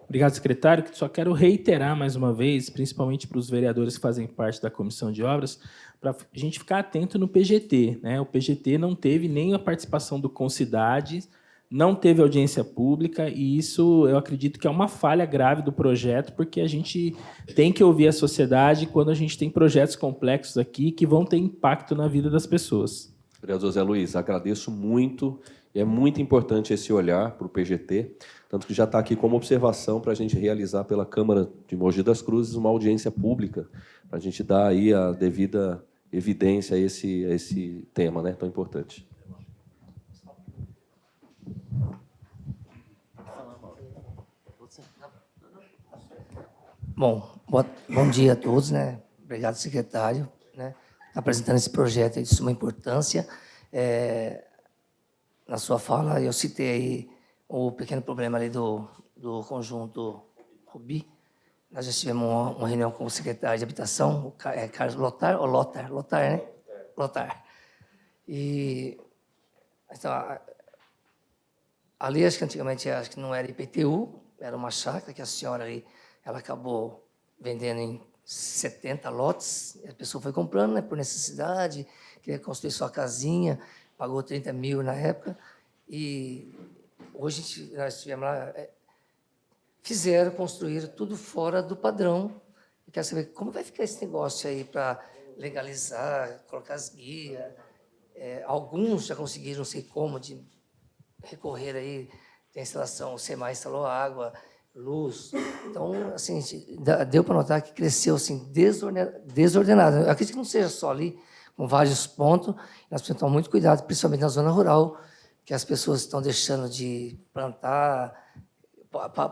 Obrigado, secretário. Só quero reiterar mais uma vez, principalmente para os vereadores que fazem parte da Comissão de Obras, para a gente ficar atento no PGT, né? O PGT não teve nem a participação do Concidade, não teve audiência pública, e isso eu acredito que é uma falha grave do projeto, porque a gente tem que ouvir a sociedade quando a gente tem projetos complexos aqui que vão ter impacto na vida das pessoas. Vereador Zé Luiz, agradeço muito. É muito importante esse olhar para o PGT, tanto que já está aqui como observação para a gente realizar pela Câmara de Mogi das Cruzes uma audiência pública, para a gente dar aí a devida evidência a esse tema, né, tão importante. Bom dia a todos, né? Obrigado, secretário, né? Apresentando esse projeto de suma importância. Na sua fala, eu citei aí o pequeno problema ali do conjunto Rubi. Nós já tivemos uma reunião com o secretário de Habitação, o Carlos Lotar, ou Lotar, né? Lotar. E, então, ali, acho que antigamente acho que não era IPTU, era uma chácara que a senhora ali, ela acabou vendendo em 70 lotes, a pessoa foi comprando, né, por necessidade, queria construir sua casinha, pagou 30 mil na época, e hoje nós estivemos lá, construíram tudo fora do padrão. Eu quero saber como vai ficar esse negócio aí para legalizar, colocar as guias. Alguns já conseguiram, não sei como, de recorrer aí, tem instalação, o SEMAI instalou água, luz. Então, assim, deu para notar que cresceu assim, desordenado. Eu acredito que não seja só ali, com vários pontos. Nós precisamos tomar muito cuidado, principalmente na zona rural, que as pessoas estão deixando de plantar,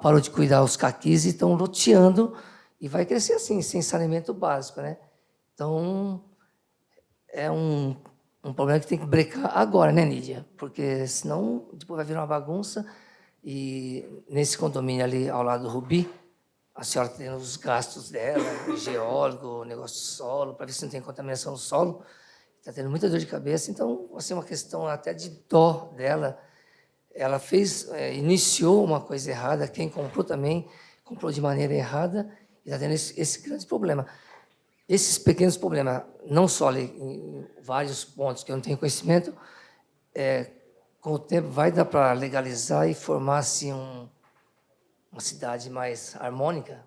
parou de cuidar os caquis e estão loteando, e vai crescer assim, sem saneamento básico, né? Então, é um problema que tem que brecar agora, né, Nídia? Porque senão depois vai virar uma bagunça. E nesse condomínio ali ao lado do Rubi, a senhora tem os gastos dela, geólogo, negócio de solo, para ver se não tem contaminação no solo. Está tendo muita dor de cabeça, então vai ser uma questão até de dó dela. Ela iniciou uma coisa errada, quem comprou também comprou de maneira errada, e está tendo esse grande problema. Esses pequenos problemas, não só ali, em vários pontos que eu não tenho conhecimento, com o tempo vai dar para legalizar e formar assim, uma cidade mais harmônica?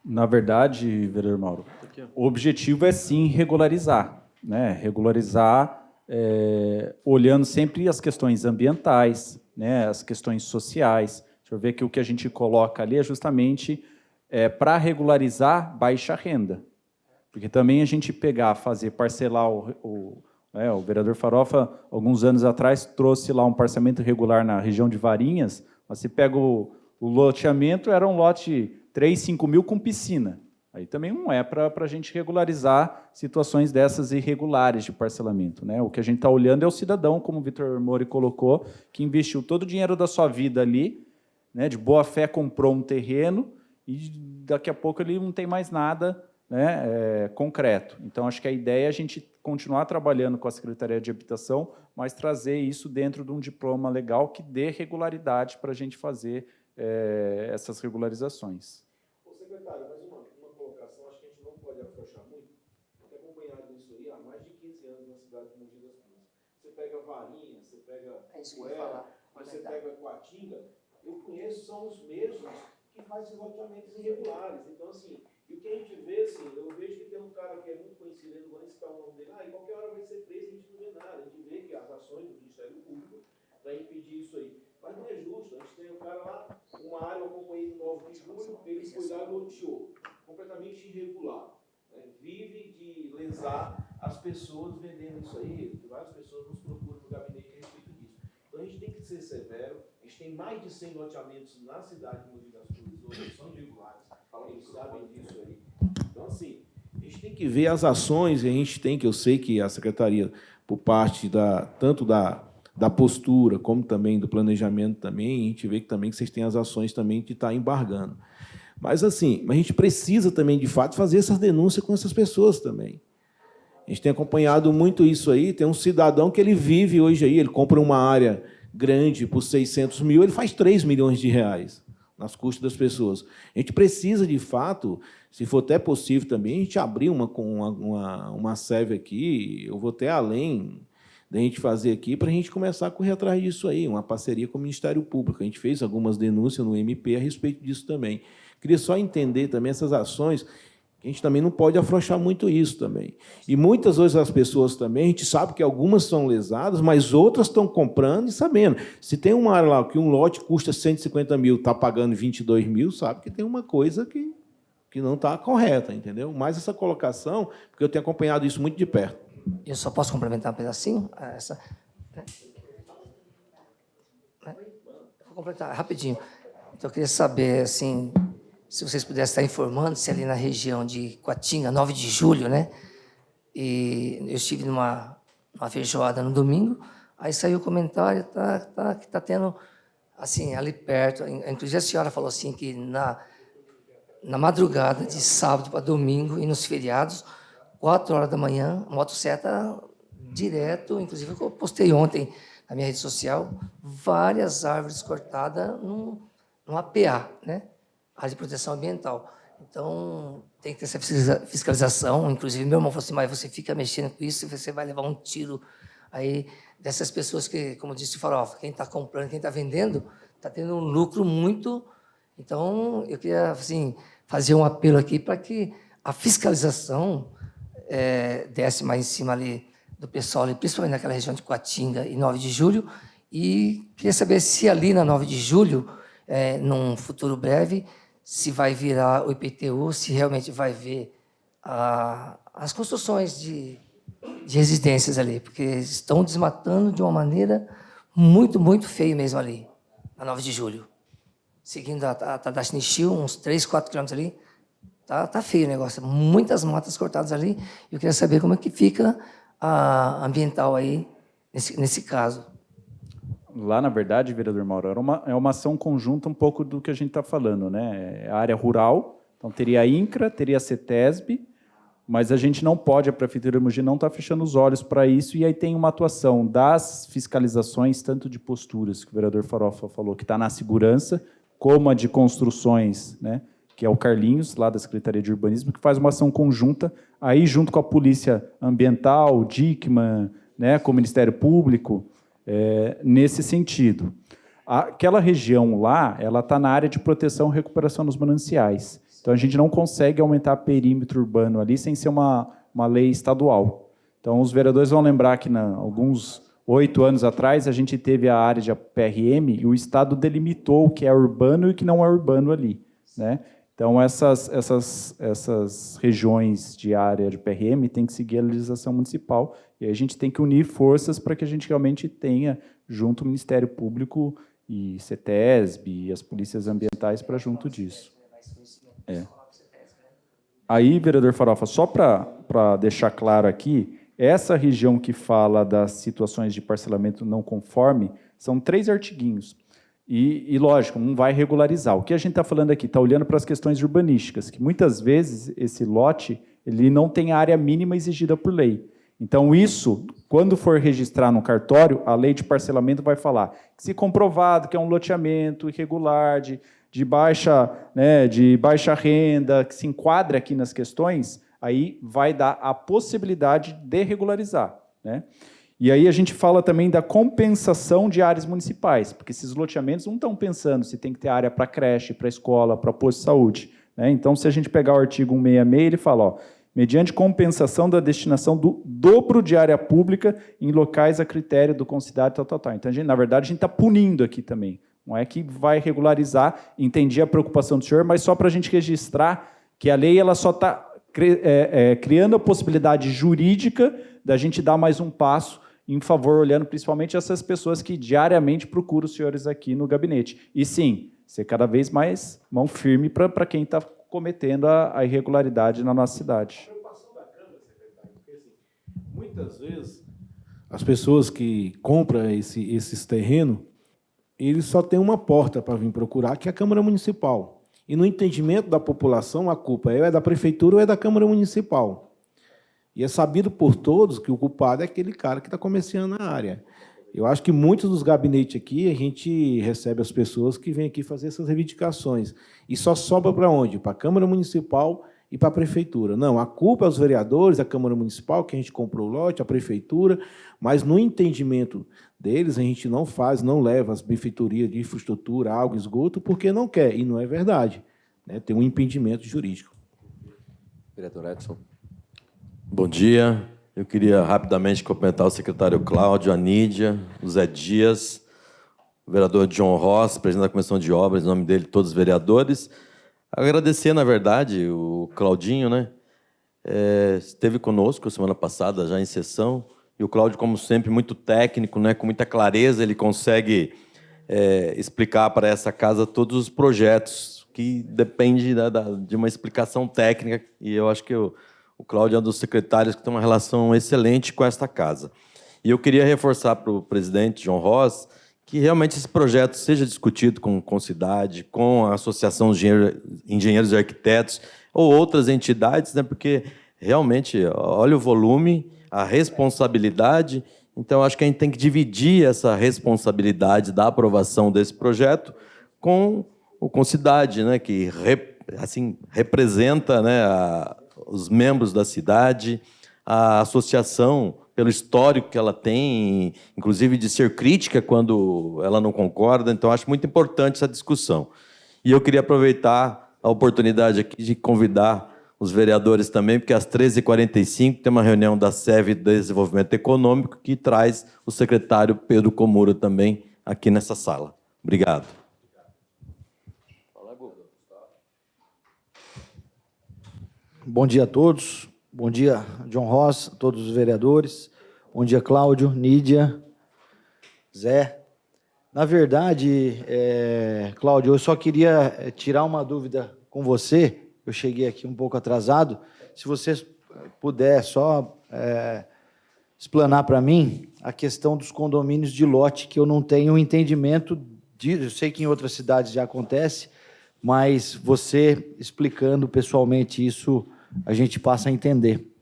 Na verdade, vereador Mauro, o objetivo é sim regularizar, né? Regularizar, olhando sempre as questões ambientais, né? As questões sociais. Deixa eu ver que o que a gente coloca ali é justamente para regularizar baixa renda. Porque também a gente parcelar o vereador Farofa, alguns anos atrás, trouxe lá um parcelamento irregular na região de Varinhas. Você pega o loteamento, era um lote 3, 5 mil com piscina. Aí também não é para a gente regularizar situações dessas irregulares de parcelamento, né? O que a gente está olhando é o cidadão, como o Vitor Mori colocou, que investiu todo o dinheiro da sua vida ali, né, de boa fé comprou um terreno e daqui a pouco ele não tem mais nada, né, concreto. Então, acho que a ideia é a gente continuar trabalhando com a Secretaria de Habitação, mas trazer isso dentro de um diploma legal que dê regularidade para a gente fazer essas regularizações. Secretário, mas cidade de Mogi das Cruzes. Você pega Varinha, você pega isso que eu ia falar. você pega Coatinga, eu conheço, são os mesmos que fazem loteamentos irregulares. Então, assim, e o que a gente vê, assim, eu vejo que tem um cara que é muito conhecido, eu não vou nem citar o nome dele, e qualquer hora vai ser preso, a gente não vê nada. A gente vê que as ações do Ministério Público para impedir isso aí. Mas não é justo, a gente tem um cara lá, uma área, eu acompanhei no 9 de julho, ele foi lá e loteou, completamente irregular. Né? Vive de lesar as pessoas vendendo isso aí, várias pessoas nos procuram no gabinete a respeito disso. Então a gente tem que ser severo, a gente tem mais de 100 loteamentos na cidade de Mogi das Cruzes, hoje são irregulares, eles sabem disso aí. Então, assim, a gente tem que ver as ações, e a gente tem que, eu sei que a Secretaria, por parte tanto da postura, como também do planejamento também, a gente vê que também que vocês têm as ações também de estar embargando. Mas, assim, a gente precisa também, de fato, fazer essas denúncias com essas pessoas também. A gente tem acompanhado muito isso aí. Tem um cidadão que ele vive hoje aí, ele compra uma área grande por 600 mil, ele faz 3 milhões de reais nas custas das pessoas. A gente precisa, de fato, se for até possível também, a gente abrir uma SEV aqui, eu vou até além da gente fazer aqui, para a gente começar a correr atrás disso aí, uma parceria com o Ministério Público. A gente fez algumas denúncias no MP a respeito disso também. Queria só entender também essas ações, que a gente também não pode afrouxar muito isso também. E muitas vezes as pessoas também, a gente sabe que algumas são lesadas, mas outras estão comprando e sabendo. Se tem uma área lá que um lote custa 150 mil, está pagando 22 mil, sabe que tem uma coisa que não está correta, entendeu? Mas essa colocação, porque eu tenho acompanhado isso muito de perto. Eu só posso complementar um pedacinho? Vou completar rapidinho. Então, eu queria saber, assim, se vocês pudessem estar informando se ali na região de Coatinga, 9 de julho, né? E eu estive numa feijoada no domingo, aí saiu o comentário que está tendo, assim, ali perto, inclusive a senhora falou assim que na madrugada de sábado para domingo e nos feriados, 4 horas da manhã, motocicleta direto, inclusive eu postei ontem na minha rede social, várias árvores cortadas num APA, né? Área de proteção ambiental. Então, tem que ter essa fiscalização. Inclusive, meu irmão falou assim, mas você fica mexendo com isso e você vai levar um tiro aí dessas pessoas que, como disse o Farofa, quem está comprando, quem está vendendo, está tendo um lucro muito... Então, eu queria assim, fazer um apelo aqui para que a fiscalização desce mais em cima ali do pessoal, ali, principalmente naquela região de Coatinga e 9 de julho, e queria saber se ali na 9 de julho, num futuro breve, se vai virar o IPTU, se realmente vai ver as construções de residências ali, porque estão desmatando de uma maneira muito, muito feia mesmo ali, na 9 de julho. Seguindo a Tadashi Nishio, uns 3, 4 quilômetros ali, tá feio o negócio, muitas matas cortadas ali. Eu queria saber como é que fica a ambiental aí, nesse caso. Lá, na verdade, vereador Mauro, é uma ação conjunta um pouco do que a gente está falando, né? É a área rural, então teria a INCRA, teria a CETESB, mas a gente não pode, a Prefeitura de Mogi não está fechando os olhos para isso, e aí tem uma atuação das fiscalizações, tanto de posturas, que o vereador Farofa falou, que está na segurança, como a de construções, né? Que é o Carlinhos, lá da Secretaria de Urbanismo, que faz uma ação conjunta, aí junto com a Polícia Ambiental, o DICMA, né, com o Ministério Público, nesse sentido. Aquela região lá, ela está na área de proteção e recuperação dos mananciais. Então, a gente não consegue aumentar perímetro urbano ali sem ser uma lei estadual. Então, os vereadores vão lembrar que, alguns 8 anos atrás, a gente teve a área de PRM e o Estado delimitou o que é urbano e o que não é urbano ali, né? Então, essas regiões de área de PRM têm que seguir a legislação municipal, e a gente tem que unir forças para que a gente realmente tenha, junto ao Ministério Público e CETESB e as polícias ambientais para junto disso. Aí, vereador Farofa, só para deixar claro aqui, essa região que fala das situações de parcelamento não conforme, são 3 artiguinhos. E, lógico, um vai regularizar. O que a gente está falando aqui, está olhando para as questões urbanísticas, que muitas vezes esse lote ele não tem a área mínima exigida por lei. Então, isso, quando for registrar no cartório, a lei de parcelamento vai falar que, se comprovado que é um loteamento irregular, de baixa renda, que se enquadra aqui nas questões, aí vai dar a possibilidade de regularizar. né? E aí a gente fala também da compensação de áreas municipais, porque esses loteamentos não estão pensando se tem que ter área para creche, para escola, para posto de saúde, né? Então, se a gente pegar o artigo 166, ele fala, ó, mediante compensação da destinação do dobro de área pública em locais a critério do Concidade, tal. Então, na verdade, a gente está punindo aqui também. Não é que vai regularizar, entendi a preocupação do senhor, mas só para a gente registrar que a lei ela só está criando a possibilidade jurídica da gente dar mais um passo em favor, olhando principalmente essas pessoas que diariamente procuram os senhores aqui no gabinete. E sim, ser cada vez mais mão firme para quem está cometendo a irregularidade na nossa cidade. Muitas vezes, as pessoas que compram esses terrenos, eles só têm uma porta para vir procurar, que é a Câmara Municipal. E no entendimento da população, a culpa é da Prefeitura ou é da Câmara Municipal. E é sabido por todos que o culpado é aquele cara que está comerciando na área. Eu acho que muitos dos gabinetes aqui, a gente recebe as pessoas que vêm aqui fazer essas reivindicações. E só sobra para onde? Para a Câmara Municipal e para a Prefeitura. Não, a culpa é os vereadores, a Câmara Municipal, que a gente comprou o lote, a Prefeitura, mas no entendimento deles, a gente não leva as benfeitorias de infraestrutura, água, esgoto, porque não quer, e não é verdade, né? Tem um impedimento jurídico. Vereador Edson. Bom dia. Eu queria rapidamente cumprimentar o secretário Cláudio, a Nídia, o Zé Dias, o vereador John Ross, presidente da Comissão de Obras, em nome dele, todos os vereadores. Agradecer, na verdade, o Claudinho, né? Esteve conosco semana passada, já em sessão, e o Cláudio, como sempre, muito técnico, né? Com muita clareza, ele consegue explicar para essa casa todos os projetos, que depende de uma explicação técnica, e eu acho que o Cláudio é um dos secretários que tem uma relação excelente com esta casa. E eu queria reforçar para o presidente João Ross que realmente esse projeto seja discutido com cidade, com a Associação de Engenheiros e Arquitetos ou outras entidades, né? Porque realmente, olha o volume, a responsabilidade. Então, acho que a gente tem que dividir essa responsabilidade da aprovação desse projeto com o Concidade, né? Que assim, representa, né, os membros da cidade, a associação, pelo histórico que ela tem, inclusive de ser crítica quando ela não concorda. Então, acho muito importante essa discussão. E eu queria aproveitar a oportunidade aqui de convidar os vereadores também, porque às 13h45 tem uma reunião da SEV de Desenvolvimento Econômico que traz o secretário Pedro Komura também aqui nessa sala. Obrigado. Bom dia a todos. Bom dia, John Ross, todos os vereadores. Bom dia, Cláudio, Nídia, Zé. Na verdade, Cláudio, eu só queria tirar uma dúvida com você. Eu cheguei aqui um pouco atrasado. Se você puder só explanar para mim a questão dos condomínios de lote, que eu não tenho entendimento disso. Eu sei que em outras cidades já acontece, mas você explicando pessoalmente isso, a gente passa a entender.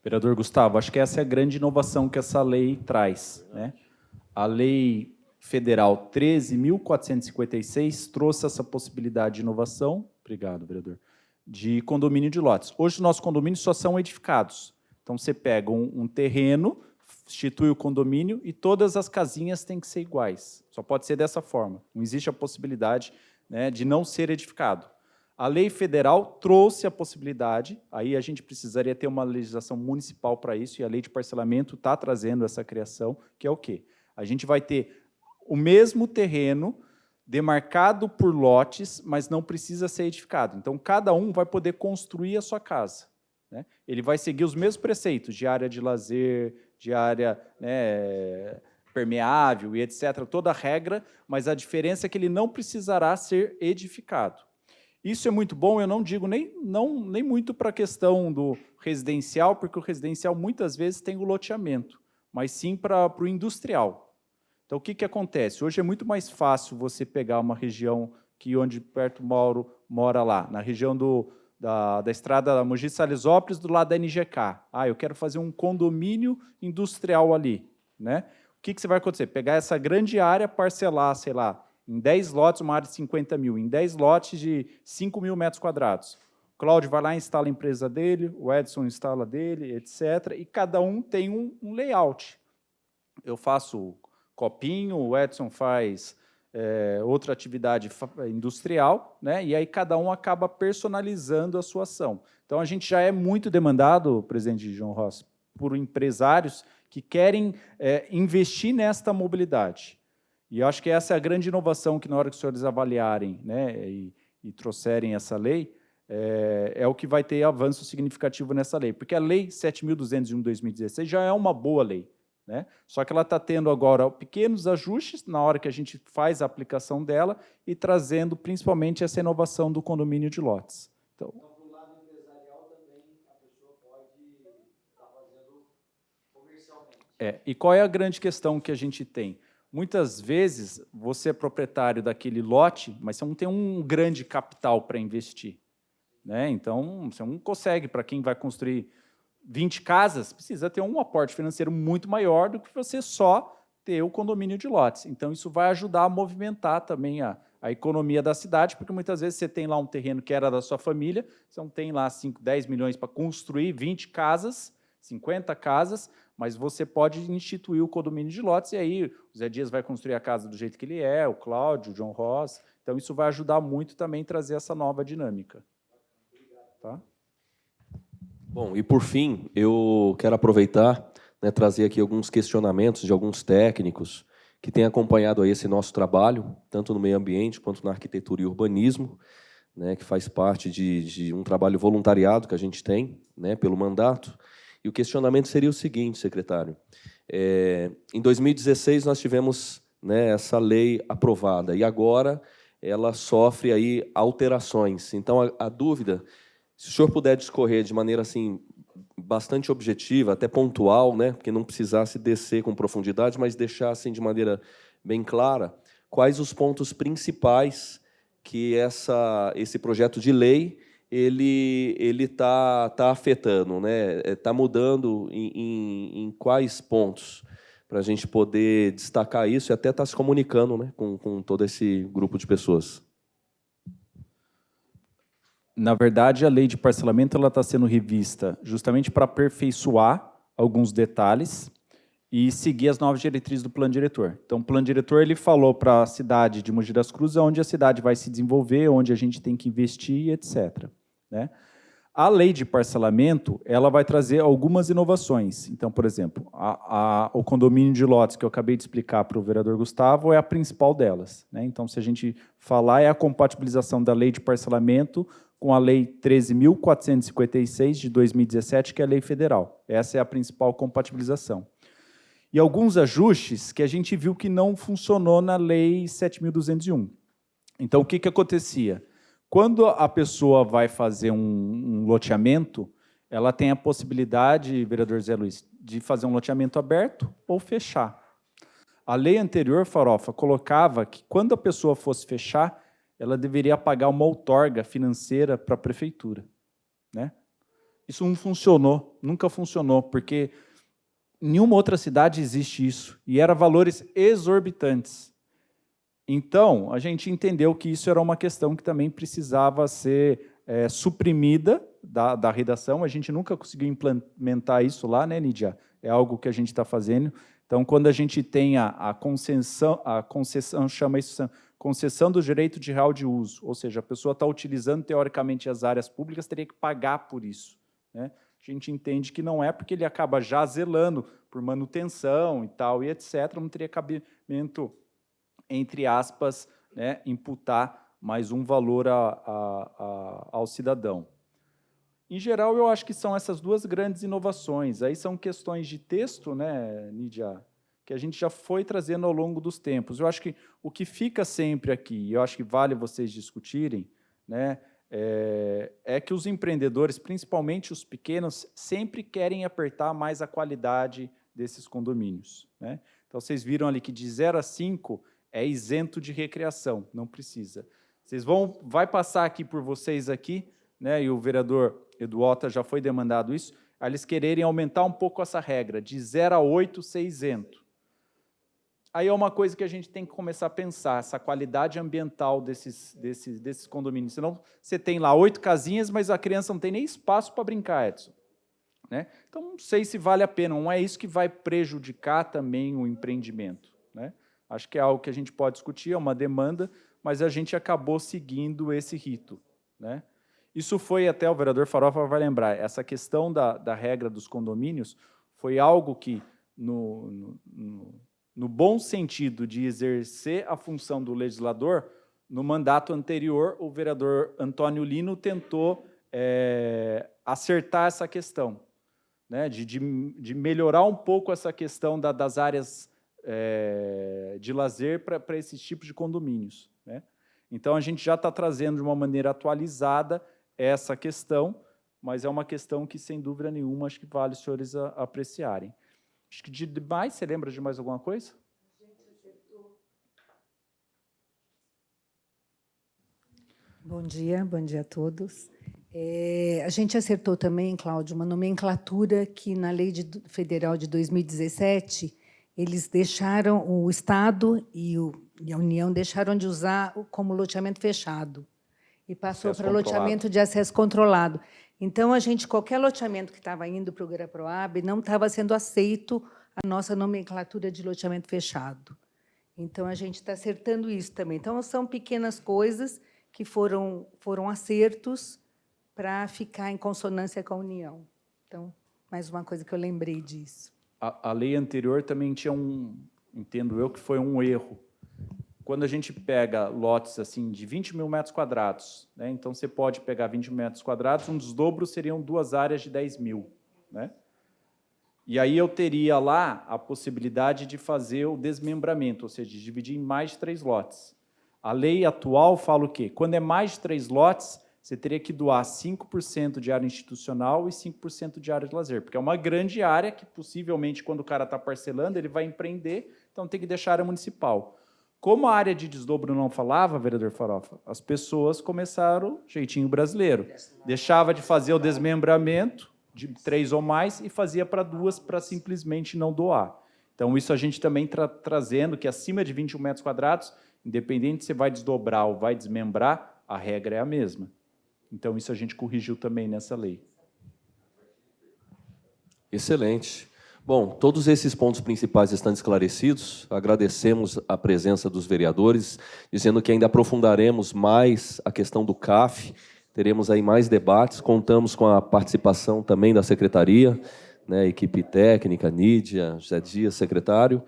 Vereador Gustavo, acho que essa é a grande inovação que essa lei traz, né? A Lei Federal 13.456 trouxe essa possibilidade de inovação, obrigado, vereador, de condomínio de lotes. Hoje, os nossos condomínios só são edificados. Então, você pega um terreno, institui o condomínio e todas as casinhas têm que ser iguais. Só pode ser dessa forma. Não existe a possibilidade, né, de não ser edificado. A lei federal trouxe a possibilidade, aí a gente precisaria ter uma legislação municipal para isso, e a lei de parcelamento está trazendo essa criação, que é o quê? A gente vai ter o mesmo terreno demarcado por lotes, mas não precisa ser edificado. Então, cada um vai poder construir a sua casa, né? Ele vai seguir os mesmos preceitos de área de lazer, de área, né, permeável e etc., toda a regra, mas a diferença é que ele não precisará ser edificado. Isso é muito bom, eu não digo nem muito para a questão do residencial, porque o residencial muitas vezes tem o loteamento, mas sim para o industrial. Então, o que acontece? Hoje é muito mais fácil você pegar uma região que onde perto mora lá, na região da estrada da Mogi Salesópolis, do lado da NGK. Eu quero fazer um condomínio industrial ali, né? O que você vai acontecer? Pegar essa grande área, parcelar, sei lá, em 10 lotes, uma área de 50 mil, em 10 lotes de 5 mil metros quadrados. Cláudio vai lá e instala a empresa dele, o Edson instala dele, etc. E cada um tem um layout. Eu faço copinho, o Edson faz outra atividade industrial, né? E aí cada um acaba personalizando a sua ação. Então, a gente já é muito demandado, presidente João Rossi, por empresários que querem investir nesta mobilidade. E eu acho que essa é a grande inovação que, na hora que os senhores avaliarem, né, e trouxerem essa lei, é o que vai ter avanço significativo nessa lei. Porque a Lei 7.201/2016 já é uma boa lei, né? Só que ela está tendo agora pequenos ajustes na hora que a gente faz a aplicação dela e trazendo principalmente essa inovação do condomínio de lotes. Então, do lado empresarial também a pessoa pode estar fazendo comercialmente. E qual é a grande questão que a gente tem? Muitas vezes você é proprietário daquele lote, mas você não tem um grande capital para investir, né? Então, você não consegue, para quem vai construir 20 casas, precisa ter um aporte financeiro muito maior do que você só ter o condomínio de lotes. Então, isso vai ajudar a movimentar também a economia da cidade, porque muitas vezes você tem lá um terreno que era da sua família, você não tem lá 5, 10 milhões para construir 20 casas, 50 casas, mas você pode instituir o condomínio de lotes, e aí o Zé Dias vai construir a casa do jeito que ele é, o Cláudio, o John Ross. Então, isso vai ajudar muito também a trazer essa nova dinâmica. Tá? Bom, e por fim, eu quero aproveitar, né, trazer aqui alguns questionamentos de alguns técnicos que têm acompanhado aí esse nosso trabalho, tanto no meio ambiente quanto na arquitetura e urbanismo, né, que faz parte de um trabalho voluntariado que a gente tem, né, pelo mandato. E o questionamento seria o seguinte, secretário. Em 2016, nós tivemos, né, essa lei aprovada, e agora ela sofre aí alterações. Então, a dúvida, se o senhor puder discorrer de maneira assim, bastante objetiva, até pontual, né, porque não precisasse descer com profundidade, mas deixar assim, de maneira bem clara, quais os pontos principais que esse projeto de lei ele tá afetando, né? Está mudando em quais pontos, para a gente poder destacar isso e até estar se comunicando, né, com todo esse grupo de pessoas. Na verdade, a lei de parcelamento está sendo revista justamente para aperfeiçoar alguns detalhes e seguir as novas diretrizes do plano diretor. Então, o plano diretor ele falou para a cidade de Mogi das Cruzes onde a cidade vai se desenvolver, onde a gente tem que investir, etc. Né? A lei de parcelamento ela vai trazer algumas inovações. Então, por exemplo, o condomínio de lotes que eu acabei de explicar para o vereador Gustavo é a principal delas. Né? Então, se a gente falar, é a compatibilização da lei de parcelamento com a Lei 13.456, de 2017, que é a lei federal. Essa é a principal compatibilização. E alguns ajustes que a gente viu que não funcionou na Lei 7.201. Então, o que acontecia? Quando a pessoa vai fazer um loteamento, ela tem a possibilidade, vereador Zé Luiz, de fazer um loteamento aberto ou fechar. A lei anterior, Farofa, colocava que quando a pessoa fosse fechar, ela deveria pagar uma outorga financeira para a prefeitura. Né? Isso não funcionou, nunca funcionou, porque em nenhuma outra cidade existe isso, e eram valores exorbitantes. Então, a gente entendeu que isso era uma questão que também precisava ser suprimida da redação. A gente nunca conseguiu implementar isso lá, né, Nídia? É algo que a gente está fazendo. Então, quando a gente tem a concessão, chama isso concessão do direito de real de uso, ou seja, a pessoa está utilizando, teoricamente, as áreas públicas, teria que pagar por isso. Né? A gente entende que não é, porque ele acaba já zelando por manutenção e tal, e etc., não teria cabimento, entre aspas, né, imputar mais um valor ao cidadão. Em geral, eu acho que são essas duas grandes inovações. Aí são questões de texto, né, Nídia, que a gente já foi trazendo ao longo dos tempos. Eu acho que o que fica sempre aqui, e eu acho que vale vocês discutirem, né, é que os empreendedores, principalmente os pequenos, sempre querem apertar mais a qualidade desses condomínios. Né? Então, vocês viram ali que de 0 a 5 é isento de recreação, não precisa. Vai passar aqui por vocês aqui, né, e o vereador Eduota já foi demandado isso, a eles quererem aumentar um pouco essa regra, de 0 a 8 ser isento. Aí é uma coisa que a gente tem que começar a pensar, essa qualidade ambiental desses condomínios. Senão, você tem lá 8 casinhas, mas a criança não tem nem espaço para brincar, Edson. Né? Então, não sei se vale a pena. Não é isso que vai prejudicar também o empreendimento. Né? Acho que é algo que a gente pode discutir, é uma demanda, mas a gente acabou seguindo esse rito. Né? Isso foi, até o vereador Farofa vai lembrar, essa questão da regra dos condomínios foi algo que, no bom sentido de exercer a função do legislador, no mandato anterior, o vereador Antônio Lino tentou acertar essa questão, né, de melhorar um pouco essa questão das áreas de lazer para esses tipos de condomínios. Né? Então, a gente já está trazendo de uma maneira atualizada essa questão, mas é uma questão que, sem dúvida nenhuma, acho que vale os senhores apreciarem. Acho que de mais, você lembra de mais alguma coisa? Bom dia a todos. A gente acertou também, Cláudio, uma nomenclatura que, na Lei Federal de 2017, eles deixaram, o Estado e a União deixaram de usar como loteamento fechado e passou para loteamento de acesso controlado. Então, qualquer loteamento que estava indo para o Guarapuava não estava sendo aceito a nossa nomenclatura de loteamento fechado. Então, a gente está acertando isso também. Então, são pequenas coisas que foram acertos para ficar em consonância com a União. Então, mais uma coisa que eu lembrei disso. A lei anterior também tinha entendo eu, que foi um erro. Quando a gente pega lotes assim, de 20 mil metros quadrados, né, então você pode pegar 20 metros quadrados, um desdobro seriam 2 áreas de 10 mil. Né? E aí eu teria lá a possibilidade de fazer o desmembramento, ou seja, de dividir em mais de 3 lotes. A lei atual fala o quê? Quando é mais de 3 lotes, você teria que doar 5% de área institucional e 5% de área de lazer, porque é uma grande área que, possivelmente, quando o cara está parcelando, ele vai empreender, então tem que deixar a área municipal. Como a área de desdobro não falava, vereador Farofa, as pessoas começaram jeitinho brasileiro. Deixava de fazer o desmembramento de 3 ou mais e fazia para 2 para simplesmente não doar. Então, isso a gente também trazendo que acima de 21 metros quadrados, independente se vai desdobrar ou vai desmembrar, a regra é a mesma. Então, isso a gente corrigiu também nessa lei. Excelente. Bom, todos esses pontos principais estão esclarecidos. Agradecemos a presença dos vereadores, dizendo que ainda aprofundaremos mais a questão do CAF, teremos aí mais debates, contamos com a participação também da secretaria, né, equipe técnica, Nídia, José Dias, secretário,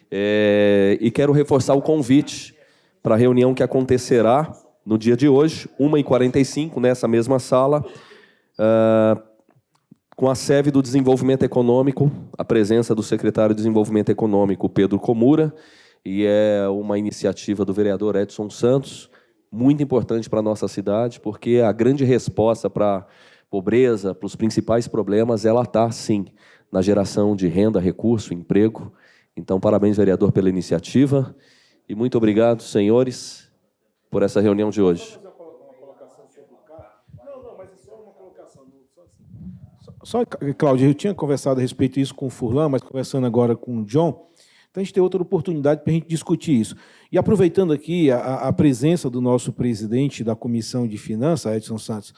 e quero reforçar o convite para a reunião que acontecerá no dia de hoje, 1h45, nessa mesma sala, com a SEV do Desenvolvimento Econômico, a presença do secretário de Desenvolvimento Econômico, Pedro Comura, e é uma iniciativa do vereador Edson Santos, muito importante para a nossa cidade, porque a grande resposta para a pobreza, para os principais problemas, ela está, sim, na geração de renda, recurso, emprego. Então, parabéns, vereador, pela iniciativa, e muito obrigado, senhores, por essa reunião de hoje. Só, Cláudio, eu tinha conversado a respeito disso com o Furlan, mas conversando agora com o John, então a gente tem outra oportunidade para a gente discutir isso. E aproveitando aqui a presença do nosso presidente da Comissão de Finanças, Edson Santos,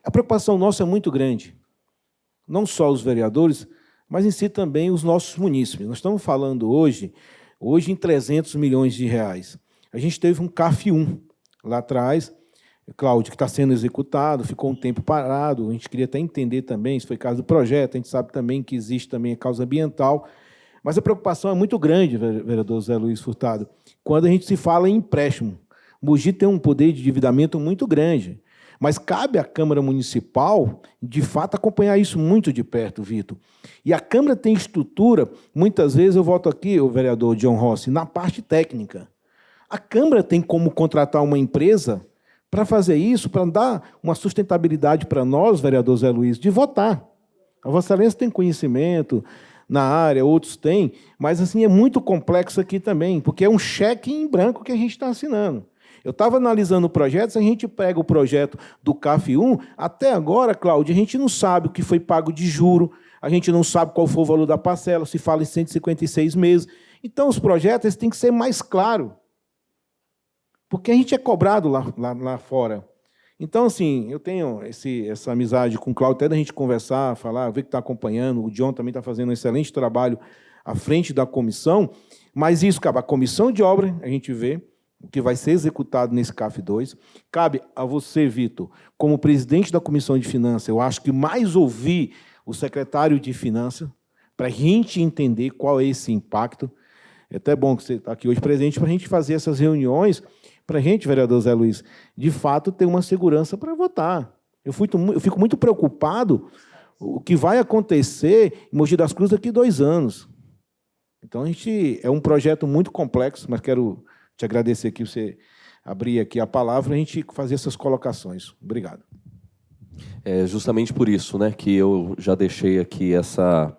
a preocupação nossa é muito grande. Não só os vereadores, mas em si também os nossos munícipes. Nós estamos falando hoje em 300 milhões de reais. A gente teve um CAF 1 lá atrás, Cláudio, que está sendo executado, ficou um tempo parado, a gente queria até entender também, se foi caso do projeto, a gente sabe também que existe também a causa ambiental, mas a preocupação é muito grande, vereador Zé Luiz Furtado, quando a gente se fala em empréstimo. Mogi tem um poder de endividamento muito grande, mas cabe à Câmara Municipal, de fato, acompanhar isso muito de perto, Vitor. E a Câmara tem estrutura, muitas vezes eu volto aqui, o vereador John Rossi, na parte técnica. A Câmara tem como contratar uma empresa para fazer isso, para dar uma sustentabilidade para nós, vereador Zé Luiz, de votar. A Vossa Excelência tem conhecimento na área, outros têm, mas assim é muito complexo aqui também, porque é um cheque em branco que a gente está assinando. Eu estava analisando o projeto, se a gente pega o projeto do CAF 1, até agora, Cláudio, a gente não sabe o que foi pago de juro, a gente não sabe qual foi o valor da parcela, se fala em 156 meses. Então, os projetos eles têm que ser mais claros, porque a gente é cobrado lá fora. Então, assim, eu tenho essa amizade com o Cláudio, até da gente conversar, falar, ver que está acompanhando, o John também está fazendo um excelente trabalho à frente da comissão, mas isso, cabe à comissão de obra, a gente vê o que vai ser executado nesse CAF 2. Cabe a você, Vitor, como presidente da Comissão de Finanças, eu acho que mais ouvir o secretário de Finanças, para a gente entender qual é esse impacto. É até bom que você está aqui hoje presente para a gente fazer essas reuniões, para a gente, vereador Zé Luiz, de fato, ter uma segurança para votar. Eu fico muito preocupado o que vai acontecer em Mogi das Cruzes daqui a 2 anos. Então, é um projeto muito complexo, mas quero te agradecer aqui você abrir aqui a palavra e a gente fazer essas colocações. Obrigado. É justamente por isso, né, que eu já deixei aqui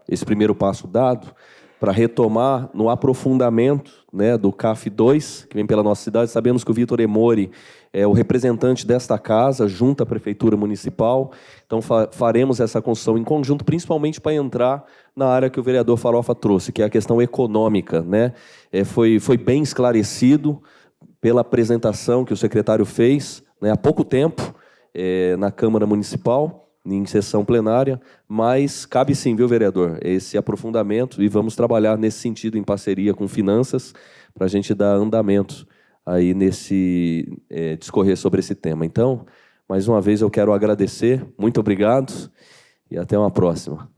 esse primeiro passo dado para retomar no aprofundamento, né, do CAF 2, que vem pela nossa cidade. Sabemos que o Vitor Emori é o representante desta casa, junto à Prefeitura Municipal. Então, faremos essa construção em conjunto, principalmente para entrar na área que o vereador Farofa trouxe, que é a questão econômica, né? Foi bem esclarecido pela apresentação que o secretário fez, né, há pouco tempo, na Câmara Municipal, em sessão plenária, mas cabe sim, viu, vereador, esse aprofundamento, e vamos trabalhar nesse sentido em parceria com finanças para a gente dar andamento aí nesse discorrer sobre esse tema. Então, mais uma vez eu quero agradecer, muito obrigado e até uma próxima.